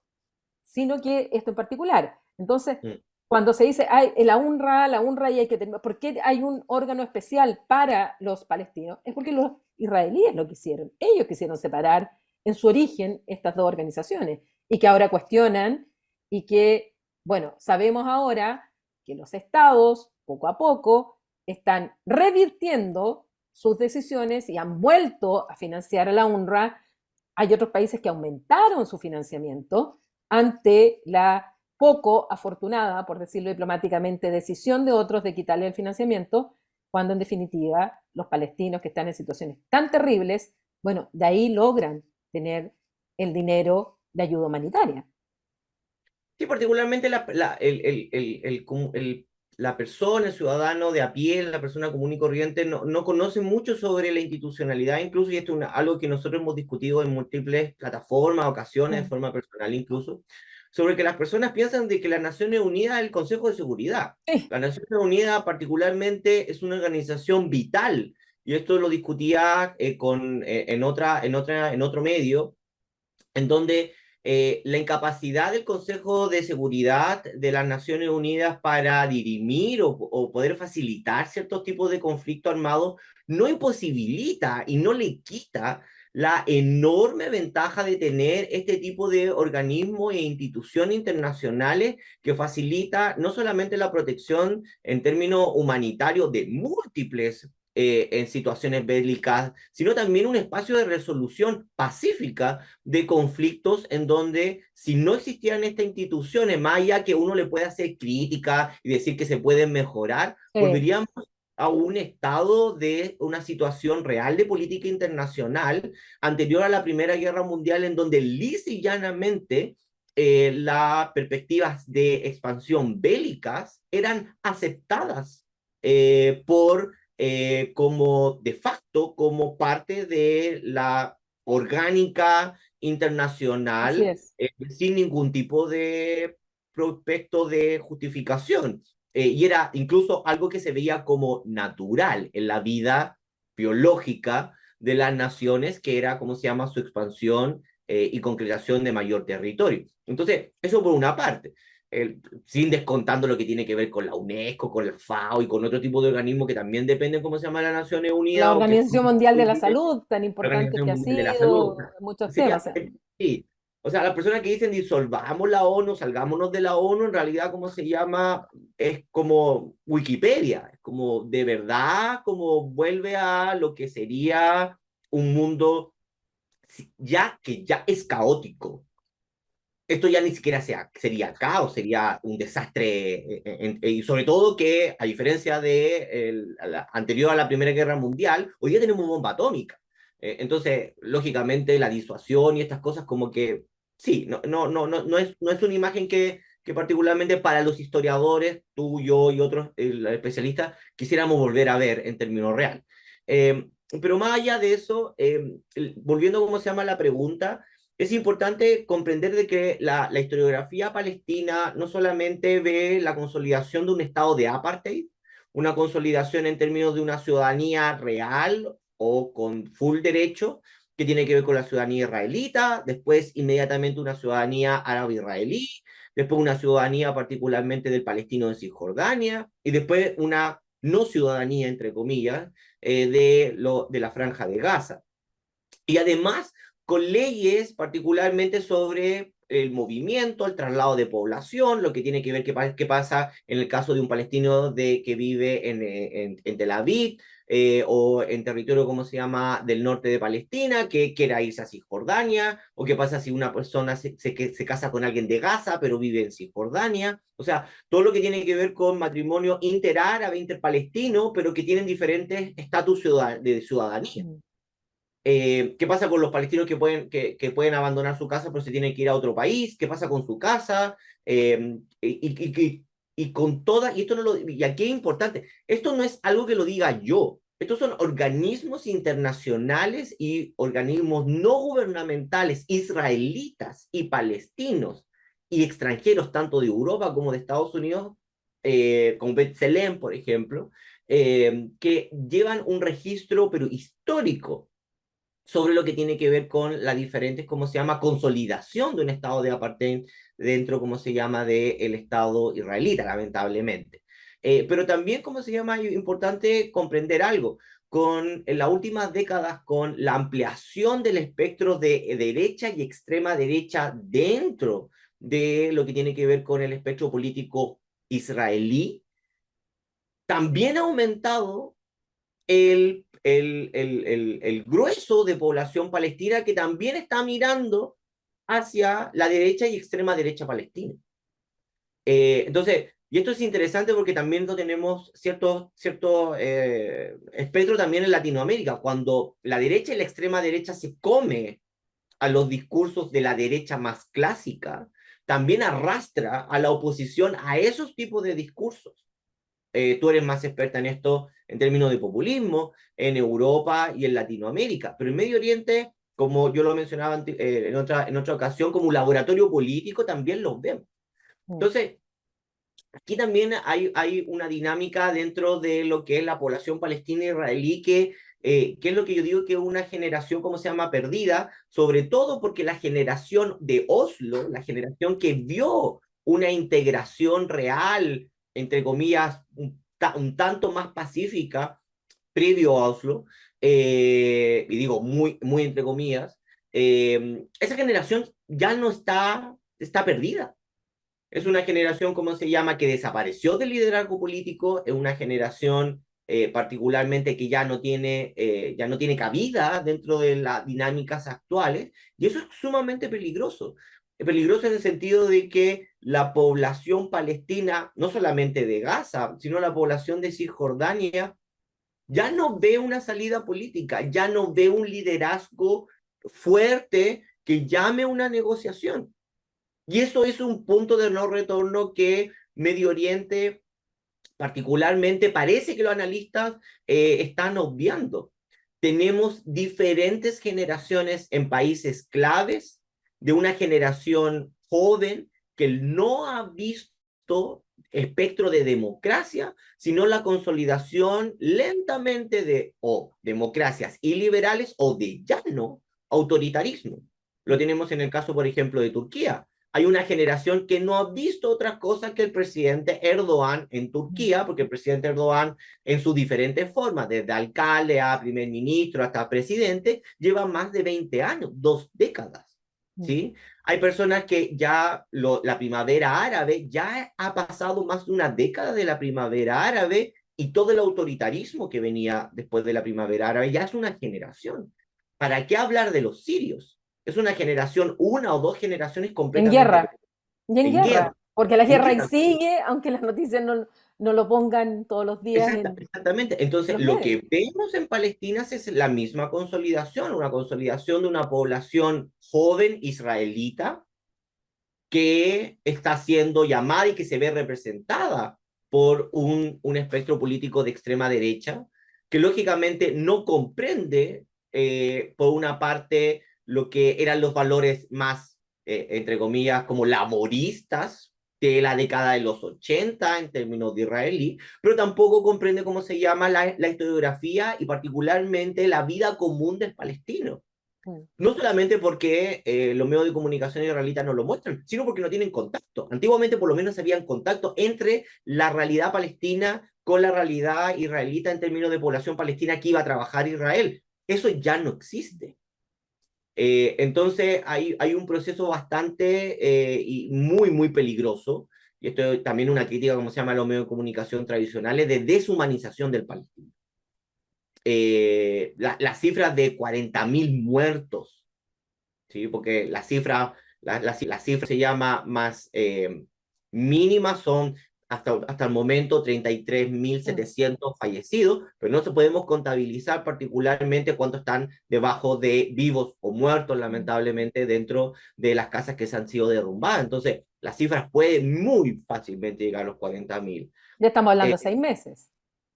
sino que esto en particular. Entonces, Mm. cuando se dice, hay la UNRWA y hay que tener, ¿por qué hay un órgano especial para los palestinos? Es porque los israelíes lo quisieron. Ellos quisieron separar en su origen estas dos organizaciones y que ahora cuestionan y que, bueno, sabemos ahora que los estados, poco a poco, están revirtiendo sus decisiones y han vuelto a financiar a la UNRWA. Hay otros países que aumentaron su financiamiento ante la poco afortunada, por decirlo diplomáticamente, decisión de otros de quitarle el financiamiento, cuando en definitiva los palestinos que están en situaciones tan terribles, bueno, de ahí logran tener el dinero de ayuda humanitaria. Sí, particularmente la persona, el ciudadano de a pie, la persona común y corriente, no conoce mucho sobre la institucionalidad, incluso, y esto es algo que nosotros hemos discutido en múltiples plataformas, ocasiones, de Mm. forma personal incluso, sobre que las personas piensan de que las Naciones Unidas es el Consejo de Seguridad. Sí. Las Naciones Unidas particularmente es una organización vital, y esto lo discutía en otro medio, en donde la incapacidad del Consejo de Seguridad de las Naciones Unidas para dirimir o poder facilitar ciertos tipos de conflicto armado no imposibilita y no le quita la enorme ventaja de tener este tipo de organismos e instituciones internacionales que facilita no solamente la protección en términos humanitarios de múltiples en situaciones bélicas, sino también un espacio de resolución pacífica de conflictos en donde si no existieran estas instituciones, más allá que uno le pueda hacer crítica y decir que se pueden mejorar, Sí. volveríamos a un estado de una situación real de política internacional anterior a la Primera Guerra Mundial, en donde lisa y llanamente las perspectivas de expansión bélicas eran aceptadas como de facto, como parte de la orgánica Así internacional es. sin ningún tipo de prospecto de justificación. Y era incluso algo que se veía como natural en la vida biológica de las naciones, que era, ¿cómo se llama?, su expansión y concretación de mayor territorio. Entonces, eso por una parte, sin descontando lo que tiene que ver con la UNESCO, con la FAO y con otro tipo de organismos que también dependen, ¿cómo se llama?, de las Naciones La Unidas o que son Organización Mundial de la la Salud, tan importante Organización que ha Mundial de la Salud. sido en muchos temas. Sería, sí. O sea, las personas que dicen disolvamos la ONU, salgámonos de la ONU, en realidad, ¿cómo se llama? Es como Wikipedia, es como de verdad, como vuelve a lo que sería un mundo ya que ya es caótico. Esto ya ni siquiera sería caos, sería un desastre, y sobre todo que, a diferencia de anterior a la Primera Guerra Mundial, hoy día tenemos bomba atómica. Entonces, lógicamente, la disuasión y estas cosas como que, sí, no es una imagen que particularmente para los historiadores, tú, yo y otros especialistas, quisiéramos volver a ver en términos reales. Pero más allá de eso, volviendo a cómo se llama la pregunta, es importante comprender de que la historiografía palestina no solamente ve la consolidación de un estado de apartheid, una consolidación en términos de una ciudadanía real o con full derecho, que tiene que ver con la ciudadanía israelita, después inmediatamente una ciudadanía árabe-israelí, después una ciudadanía particularmente del palestino de Cisjordania, y después una no ciudadanía, entre comillas, de la franja de Gaza. Y además con leyes particularmente sobre el movimiento, el traslado de población, lo que tiene que ver qué pasa en el caso de un palestino que vive en Tel Aviv o en territorio, ¿cómo se llama?, del norte de Palestina, que quiera irse a Cisjordania, o qué pasa si una persona se casa con alguien de Gaza, pero vive en Cisjordania. O sea, todo lo que tiene que ver con matrimonio interárabe, interpalestino, pero que tienen diferentes estatus de ciudadanía. Mm. ¿Qué pasa con los palestinos que pueden abandonar su casa pero se tienen que ir a otro país? ¿Qué pasa con su casa? Y con toda, y esto no lo, y aquí es importante, esto no es algo que lo diga yo, estos son organismos internacionales y organismos no gubernamentales israelitas y palestinos y extranjeros, tanto de Europa como de Estados Unidos, como B'Tselem, por ejemplo, que llevan un registro, pero histórico, sobre lo que tiene que ver con la diferente, ¿cómo se llama?, consolidación de un estado de apartheid dentro, ¿cómo se llama?, del estado israelita, lamentablemente. Pero también, ¿cómo se llama?, es importante comprender algo. En las últimas décadas, con la ampliación del espectro de derecha y extrema derecha dentro de lo que tiene que ver con el espectro político israelí, también ha aumentado el grueso de población palestina que también está mirando hacia la derecha y extrema derecha palestina. Entonces, y esto es interesante porque también no tenemos cierto espectro también en Latinoamérica, cuando la derecha y la extrema derecha se come a los discursos de la derecha más clásica, también arrastra a la oposición a esos tipos de discursos. Tú eres más experta en esto en términos de populismo, en Europa y en Latinoamérica, pero en Medio Oriente, como yo lo mencionaba en otra ocasión, como un laboratorio político también los vemos. Mm. Entonces, aquí también hay una dinámica dentro de lo que es la población palestina israelí que es lo que yo digo que es una generación, ¿cómo se llama?, perdida, sobre todo porque la generación de Oslo, la generación que vio una integración real, entre comillas, un tanto más pacífica, previo a Oslo, y digo muy entre comillas, esa generación ya no está perdida. Es una generación, ¿cómo se llama?, que desapareció del liderazgo político, es una generación particularmente que ya no tiene cabida dentro de las dinámicas actuales, y eso es sumamente peligroso. Es peligroso en el sentido de que la población palestina, no solamente de Gaza, sino la población de Cisjordania, ya no ve una salida política, ya no ve un liderazgo fuerte que llame a una negociación. Y eso es un punto de no retorno que Medio Oriente, particularmente, parece que los analistas están obviando. tenemos diferentes generaciones en países claves, de una generación joven que no ha visto espectro de democracia, sino la consolidación lentamente de o democracias iliberales o de llano autoritarismo. Lo tenemos en el caso, por ejemplo, de Turquía. Hay una generación que no ha visto otra cosa que el presidente Erdogan en Turquía, porque el presidente Erdogan en sus diferentes formas, desde alcalde a primer ministro hasta presidente, lleva más de 20 años, 2 décadas. ¿Sí? Hay personas que ya la primavera árabe ya ha pasado más de una década de la primavera árabe y todo el autoritarismo que venía después de la primavera árabe ya es una generación. ¿Para qué hablar de los sirios? Es una generación, una o dos generaciones En completamente guerra, y en en guerra, guerra. porque la En guerra ahí guerra. sigue, aunque las noticias no lo pongan todos los días Exactamente. en Entonces, los lo medios. que vemos en Palestina es la misma consolidación, una consolidación de una población joven israelita que está siendo llamada y que se ve representada por un espectro político de extrema derecha, que lógicamente no comprende, por una parte, lo que eran los valores más, entre comillas, como laboristas de la década de los 80 en términos de israelí, pero tampoco comprende cómo se llama la historiografía y particularmente la vida común del palestino. Mm. No solamente porque los medios de comunicación israelitas no lo muestran, sino porque no tienen contacto. Antiguamente por lo menos habían contacto entre la realidad palestina con la realidad israelita en términos de población palestina que iba a trabajar Israel. Eso ya no existe. Entonces hay un proceso bastante y muy, muy peligroso, y esto es también una crítica, como se llama, a los medios de comunicación tradicionales, de deshumanización del palestino. Las cifras de 40.000 muertos, ¿sí? Porque la cifra se llama más mínima, son hasta el momento Mm. 33.700 fallecidos, pero no se podemos contabilizar particularmente cuántos están debajo de vivos o muertos, Mm. lamentablemente, dentro de las casas que se han sido derrumbadas. Entonces, las cifras pueden muy fácilmente llegar a los 40.000. Ya estamos hablando Eh, de 6 meses.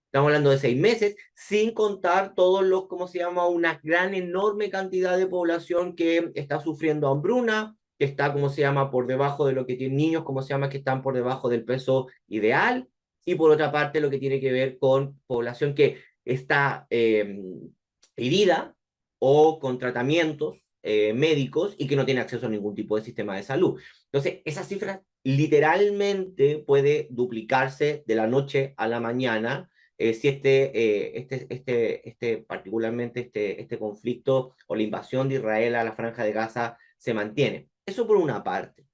Estamos hablando de 6 meses, sin contar todos los, ¿cómo se llama? Una gran, enorme cantidad de población que está sufriendo hambruna, que está, ¿cómo se llama? Por debajo de lo que tienen niños, ¿cómo se llama? Que están por debajo del peso ideal. Y por otra parte, lo que tiene que ver con población que está herida o con tratamientos médicos y que no tiene acceso a ningún tipo de sistema de salud. Entonces, esa cifra literalmente puede duplicarse de la noche a la mañana si particularmente este conflicto o la invasión de Israel a la Franja de Gaza se mantiene. Eso por una parte.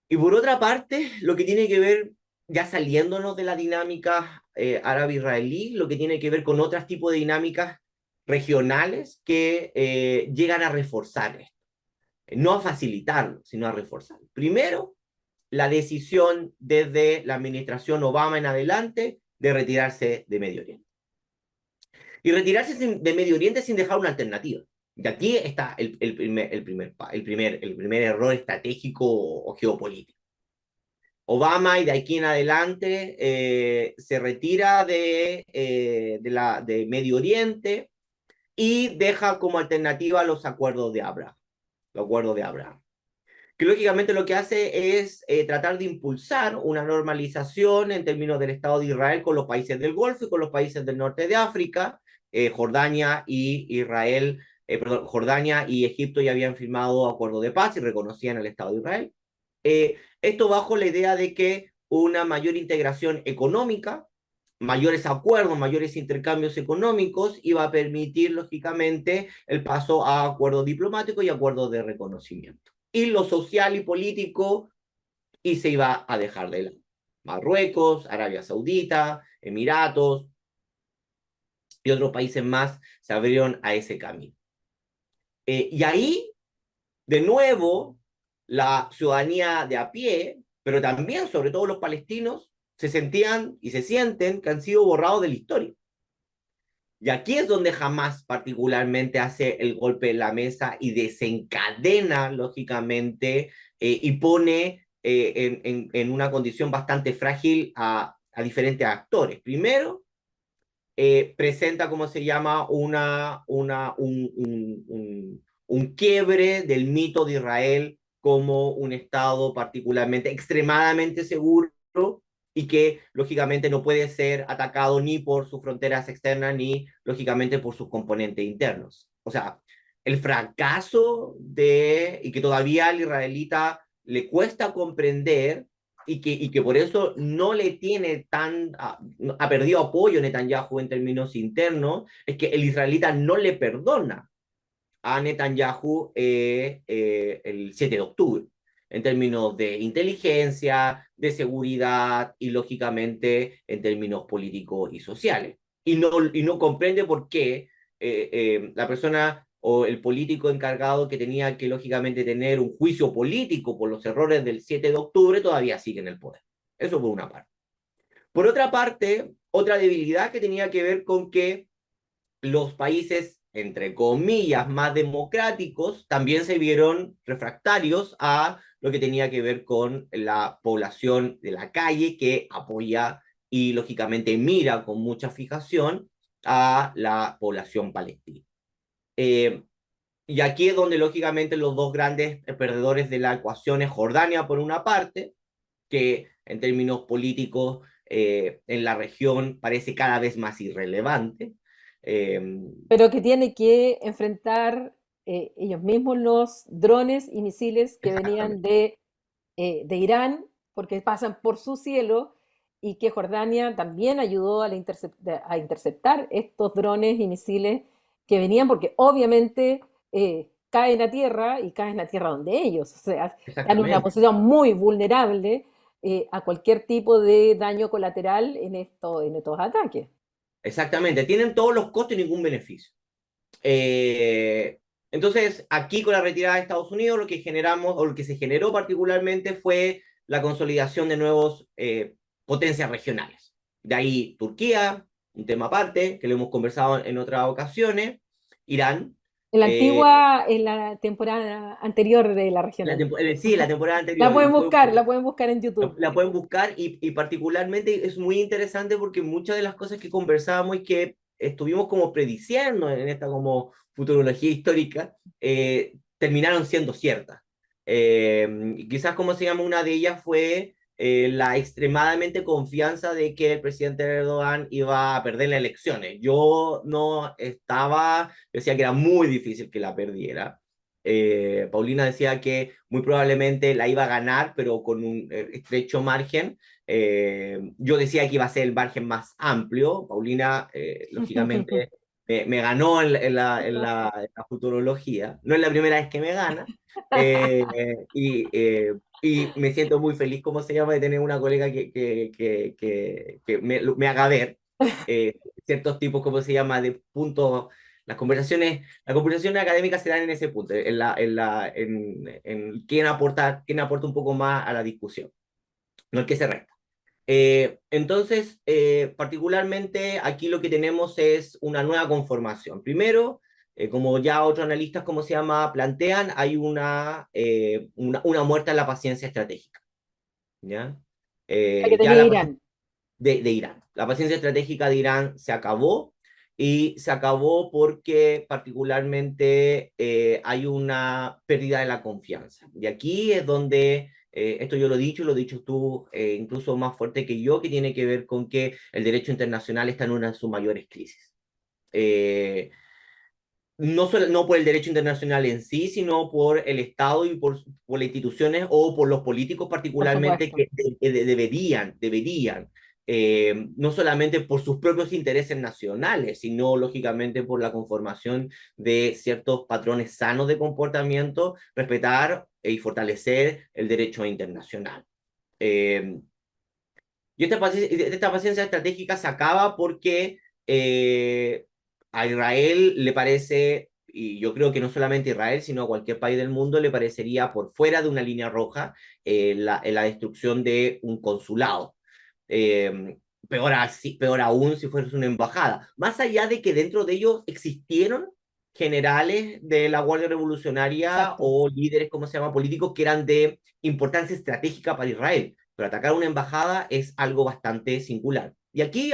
Y por otra parte, lo que tiene que ver, ya saliéndonos de la dinámica árabe-israelí, lo que tiene que ver con otros tipos de dinámicas regionales que llegan a reforzar esto. No a facilitarlo, sino a reforzarlo. Primero, la decisión desde la administración Obama en adelante de retirarse de Medio Oriente. Y retirarse de Medio Oriente sin dejar una alternativa. Y aquí está el primer error estratégico o geopolítico. Obama y de aquí en adelante se retira de Medio Oriente y deja como alternativa los acuerdos de Abraham. Los acuerdos de Abraham. Que lógicamente lo que hace es tratar de impulsar una normalización en términos del Estado de Israel con los países del Golfo y con los países del norte de África. Jordania y Israel, perdón, Jordania y Egipto ya habían firmado acuerdos de paz y reconocían el Estado de Israel. Esto bajo la idea de que una mayor integración económica, mayores acuerdos, mayores intercambios económicos iba a permitir, lógicamente, el paso a acuerdos diplomáticos y acuerdos de reconocimiento. Y lo social y político, y se iba a dejar de lado. Marruecos, Arabia Saudita, Emiratos y otros países más se abrieron a ese camino. Y ahí, de nuevo, la ciudadanía de a pie, pero también, sobre todo los palestinos, se sentían y se sienten que han sido borrados de la historia. Y aquí es donde Hamas particularmente hace el golpe en la mesa y desencadena, lógicamente, y pone en una condición bastante frágil a diferentes actores. Primero, presenta, como se llama, un quiebre del mito de Israel como un Estado particularmente, extremadamente seguro y que lógicamente no puede ser atacado ni por sus fronteras externas ni lógicamente por sus componentes internos. O sea, el fracaso y que todavía al israelita le cuesta comprender y que por eso no le tiene ha perdido apoyo Netanyahu en términos internos, es que el israelita no le perdona a Netanyahu el 7 de octubre, en términos de inteligencia, de seguridad y lógicamente en términos políticos y sociales. Y no comprende por qué la persona o el político encargado que tenía que lógicamente tener un juicio político por los errores del 7 de octubre todavía sigue en el poder. Eso por una parte. Por otra parte, otra debilidad que tenía que ver con que los países, entre comillas, más democráticos, también se vieron refractarios a lo que tenía que ver con la población de la calle que apoya y lógicamente mira con mucha fijación a la población palestina. Eh, y aquí es donde lógicamente los dos grandes perdedores de la ecuación es Jordania por una parte, que en términos políticos en la región parece cada vez más irrelevante. Eh, pero que tiene que enfrentar ellos mismos los drones y misiles que venían exactamente, de Irán, porque pasan por su cielo, y que Jordania también ayudó a interceptar estos drones y misiles que venían, porque obviamente caen a tierra y caen a tierra donde ellos, o sea, están en una exactamente, posición muy vulnerable a cualquier tipo de daño colateral en estos ataques. exactamente. Tienen todos los costos y ningún beneficio. Eh, entonces, aquí con la retirada de Estados Unidos, lo que generamos, o lo que se generó particularmente fue la consolidación de nuevos potencias regionales. De ahí Turquía, un tema aparte, que lo hemos conversado en otras ocasiones, Irán, eh, En la temporada anterior de la regional. sí, la temporada La anterior, pueden buscar, la pueden buscar en YouTube. la pueden buscar y particularmente es muy interesante porque muchas de las cosas que conversábamos y que estuvimos como prediciendo en esta como futurología histórica terminaron siendo ciertas. Quizás como se llama una de ellas fue la extremadamente confianza de que el presidente Erdogan iba a perder las elecciones. Yo no estaba, decía que era muy difícil que la perdiera. Paulina decía que muy probablemente la iba a ganar, pero con un estrecho margen. Yo decía que iba a ser el margen más amplio. Paulina, lógicamente, me ganó en la futurología. No es la primera vez que me gana. Y me siento muy feliz, ¿cómo se llama?, de tener una colega que me haga ver ciertos tipos, ¿cómo se llama?, de puntos. Las conversaciones académicas se dan en ese punto, en quién aporta un poco más a la discusión, no el que se resta. Entonces, particularmente aquí lo que tenemos es una nueva conformación. Primero, como ya otros analistas, ¿cómo se llama?, plantean, hay una muerte en la paciencia estratégica, ¿ya? La que Ya tenía Irán. de Irán. La paciencia estratégica de Irán se acabó y se acabó porque particularmente hay una pérdida de la confianza. Y aquí es donde, esto yo lo he dicho tú incluso más fuerte que yo, que tiene que ver con que el derecho internacional está en una de sus mayores crisis. Eh, no por el derecho internacional en sí, sino por el Estado y por las instituciones o por los políticos Por particularmente supuesto. que deberían, no solamente por sus propios intereses nacionales, sino lógicamente por la conformación de ciertos patrones sanos de comportamiento, respetar y fortalecer el derecho internacional. Eh, y esta paciencia estratégica se acaba porque a Israel le parece, y yo creo que no solamente a Israel, sino a cualquier país del mundo, le parecería por fuera de una línea roja la destrucción de un consulado. Eh, peor aún si fuese una embajada. Más allá de que dentro de ellos existieron generales de la Guardia Revolucionaria Exacto. o líderes, ¿cómo se llama?, políticos que eran de importancia estratégica para Israel, pero atacar una embajada es algo bastante singular. Y aquí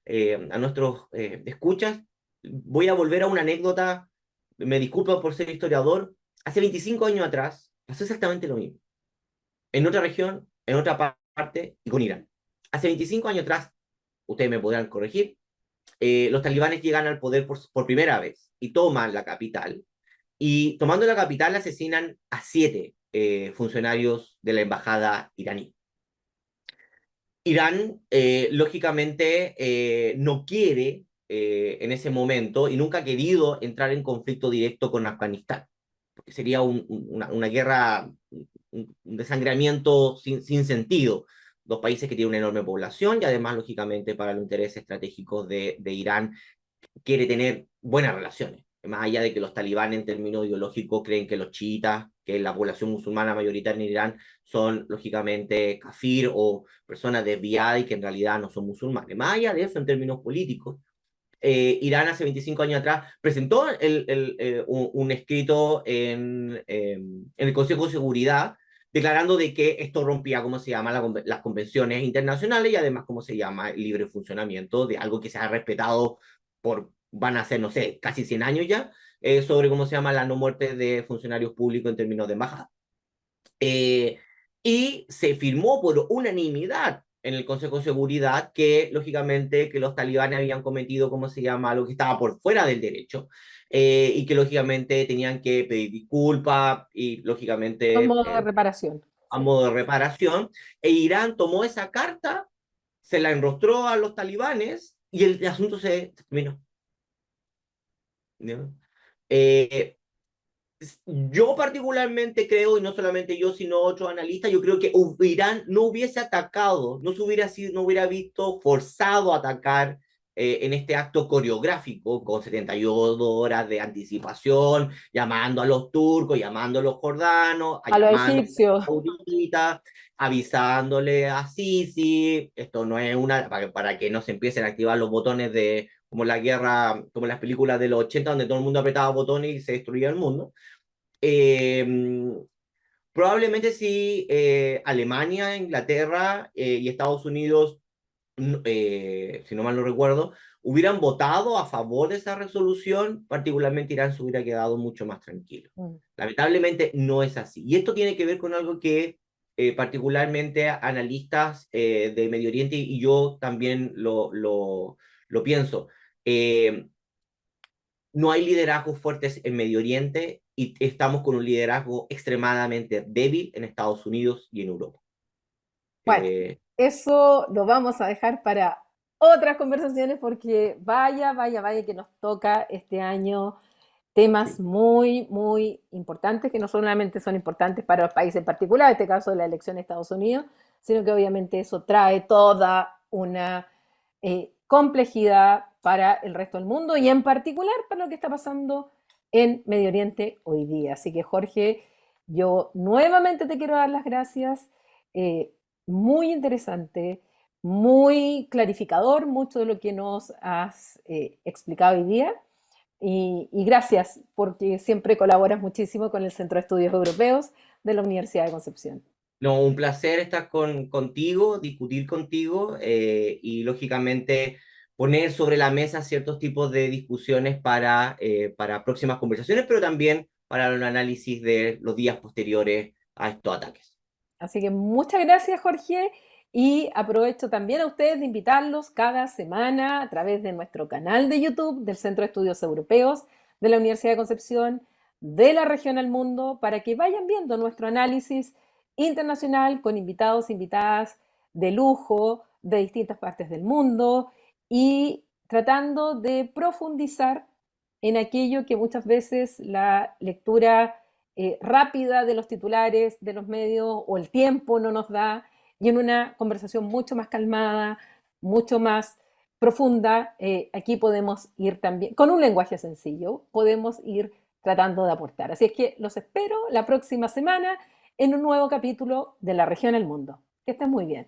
a nuestros escuchas, voy a volver a una anécdota, me disculpo por ser historiador, hace 25 años atrás pasó exactamente lo mismo, en otra región, en otra parte y con Irán. Hace 25 años atrás, ustedes me podrán corregir, los talibanes llegan al poder por primera vez y toman la capital. Y tomando la capital asesinan a 7 funcionarios de la embajada iraní. Irán, lógicamente, no quiere en ese momento y nunca ha querido entrar en conflicto directo con Afganistán, porque sería una guerra, un desangramiento sin sentido. Dos países que tienen una enorme población y además, lógicamente, para los intereses estratégicos de Irán, quiere tener buenas relaciones. Más allá de que los talibanes en términos ideológicos creen que los chiitas, que es la población musulmana mayoritaria en Irán, son lógicamente kafir o personas desviadas y que en realidad no son musulmanes. Más allá de eso, en términos políticos, Irán hace 25 años atrás presentó un escrito en el Consejo de Seguridad declarando de que esto rompía, ¿cómo se llama?, las convenciones internacionales y además, ¿cómo se llama?, el libre funcionamiento de algo que se ha respetado van a ser, no sé, casi 100 años ya, sobre, ¿cómo se llama?, la no muerte de funcionarios públicos en términos de embajada. Eh, y se firmó por unanimidad en el Consejo de Seguridad que, lógicamente, que los talibanes habían cometido, ¿cómo se llama?, algo que estaba por fuera del derecho, y que, lógicamente, tenían que pedir disculpas y, A lógicamente, modo de reparación. a Sí. modo de reparación. E Irán tomó esa carta, se la enrostró a los talibanes y el asunto se terminó. ¿No? Eh, yo particularmente creo, y no solamente yo, sino otros analistas, yo creo que Irán no hubiese atacado, no hubiera visto forzado a atacar en este acto coreográfico con 72 horas de anticipación, llamando a los turcos, llamando a los jordanos, A los llamando a egipcios. los sauditas, avisándole a Sisi, esto no es para que no se empiecen a activar los botones de, como la guerra, como las películas de los 80 donde todo el mundo apretaba botones y se destruía el mundo. Eh, Probablemente si Alemania, Inglaterra y Estados Unidos, si no mal no recuerdo, hubieran votado a favor de esa resolución, particularmente Irán se hubiera quedado mucho más tranquilo. Mm. Lamentablemente no es así. Y esto tiene que ver con algo que particularmente analistas de Medio Oriente y yo también lo pienso. Eh, no hay liderazgos fuertes en Medio Oriente y estamos con un liderazgo extremadamente débil en Estados Unidos y en Europa. Bueno, Eh, eso lo vamos a dejar para otras conversaciones porque vaya, vaya, vaya que nos toca este año temas sí. muy, muy importantes, que no solamente son importantes para los países en particular, en este caso de la elección de Estados Unidos, sino que obviamente eso trae toda una complejidad para el resto del mundo y en particular para lo que está pasando en Medio Oriente hoy día. Así que Jorge, yo nuevamente te quiero dar las gracias. eh, Muy interesante, muy clarificador, mucho de lo que nos has explicado hoy día. Y gracias porque siempre colaboras muchísimo con el Centro de Estudios Europeos de la Universidad de Concepción. No, un placer estar contigo, discutir contigo y lógicamente poner sobre la mesa ciertos tipos de discusiones para próximas conversaciones, pero también para el análisis de los días posteriores a estos ataques. Así que muchas gracias, Jorge, y aprovecho también a ustedes de invitarlos cada semana a través de nuestro canal de YouTube del Centro de Estudios Europeos de la Universidad de Concepción, de la región al mundo, para que vayan viendo nuestro análisis internacional con invitados, invitadas de lujo de distintas partes del mundo y tratando de profundizar en aquello que muchas veces la lectura rápida de los titulares, de los medios o el tiempo no nos da, y en una conversación mucho más calmada, mucho más profunda, aquí podemos ir también, con un lenguaje sencillo, podemos ir tratando de aportar. Así es que los espero la próxima semana en un nuevo capítulo de La Región al Mundo. Que estén muy bien.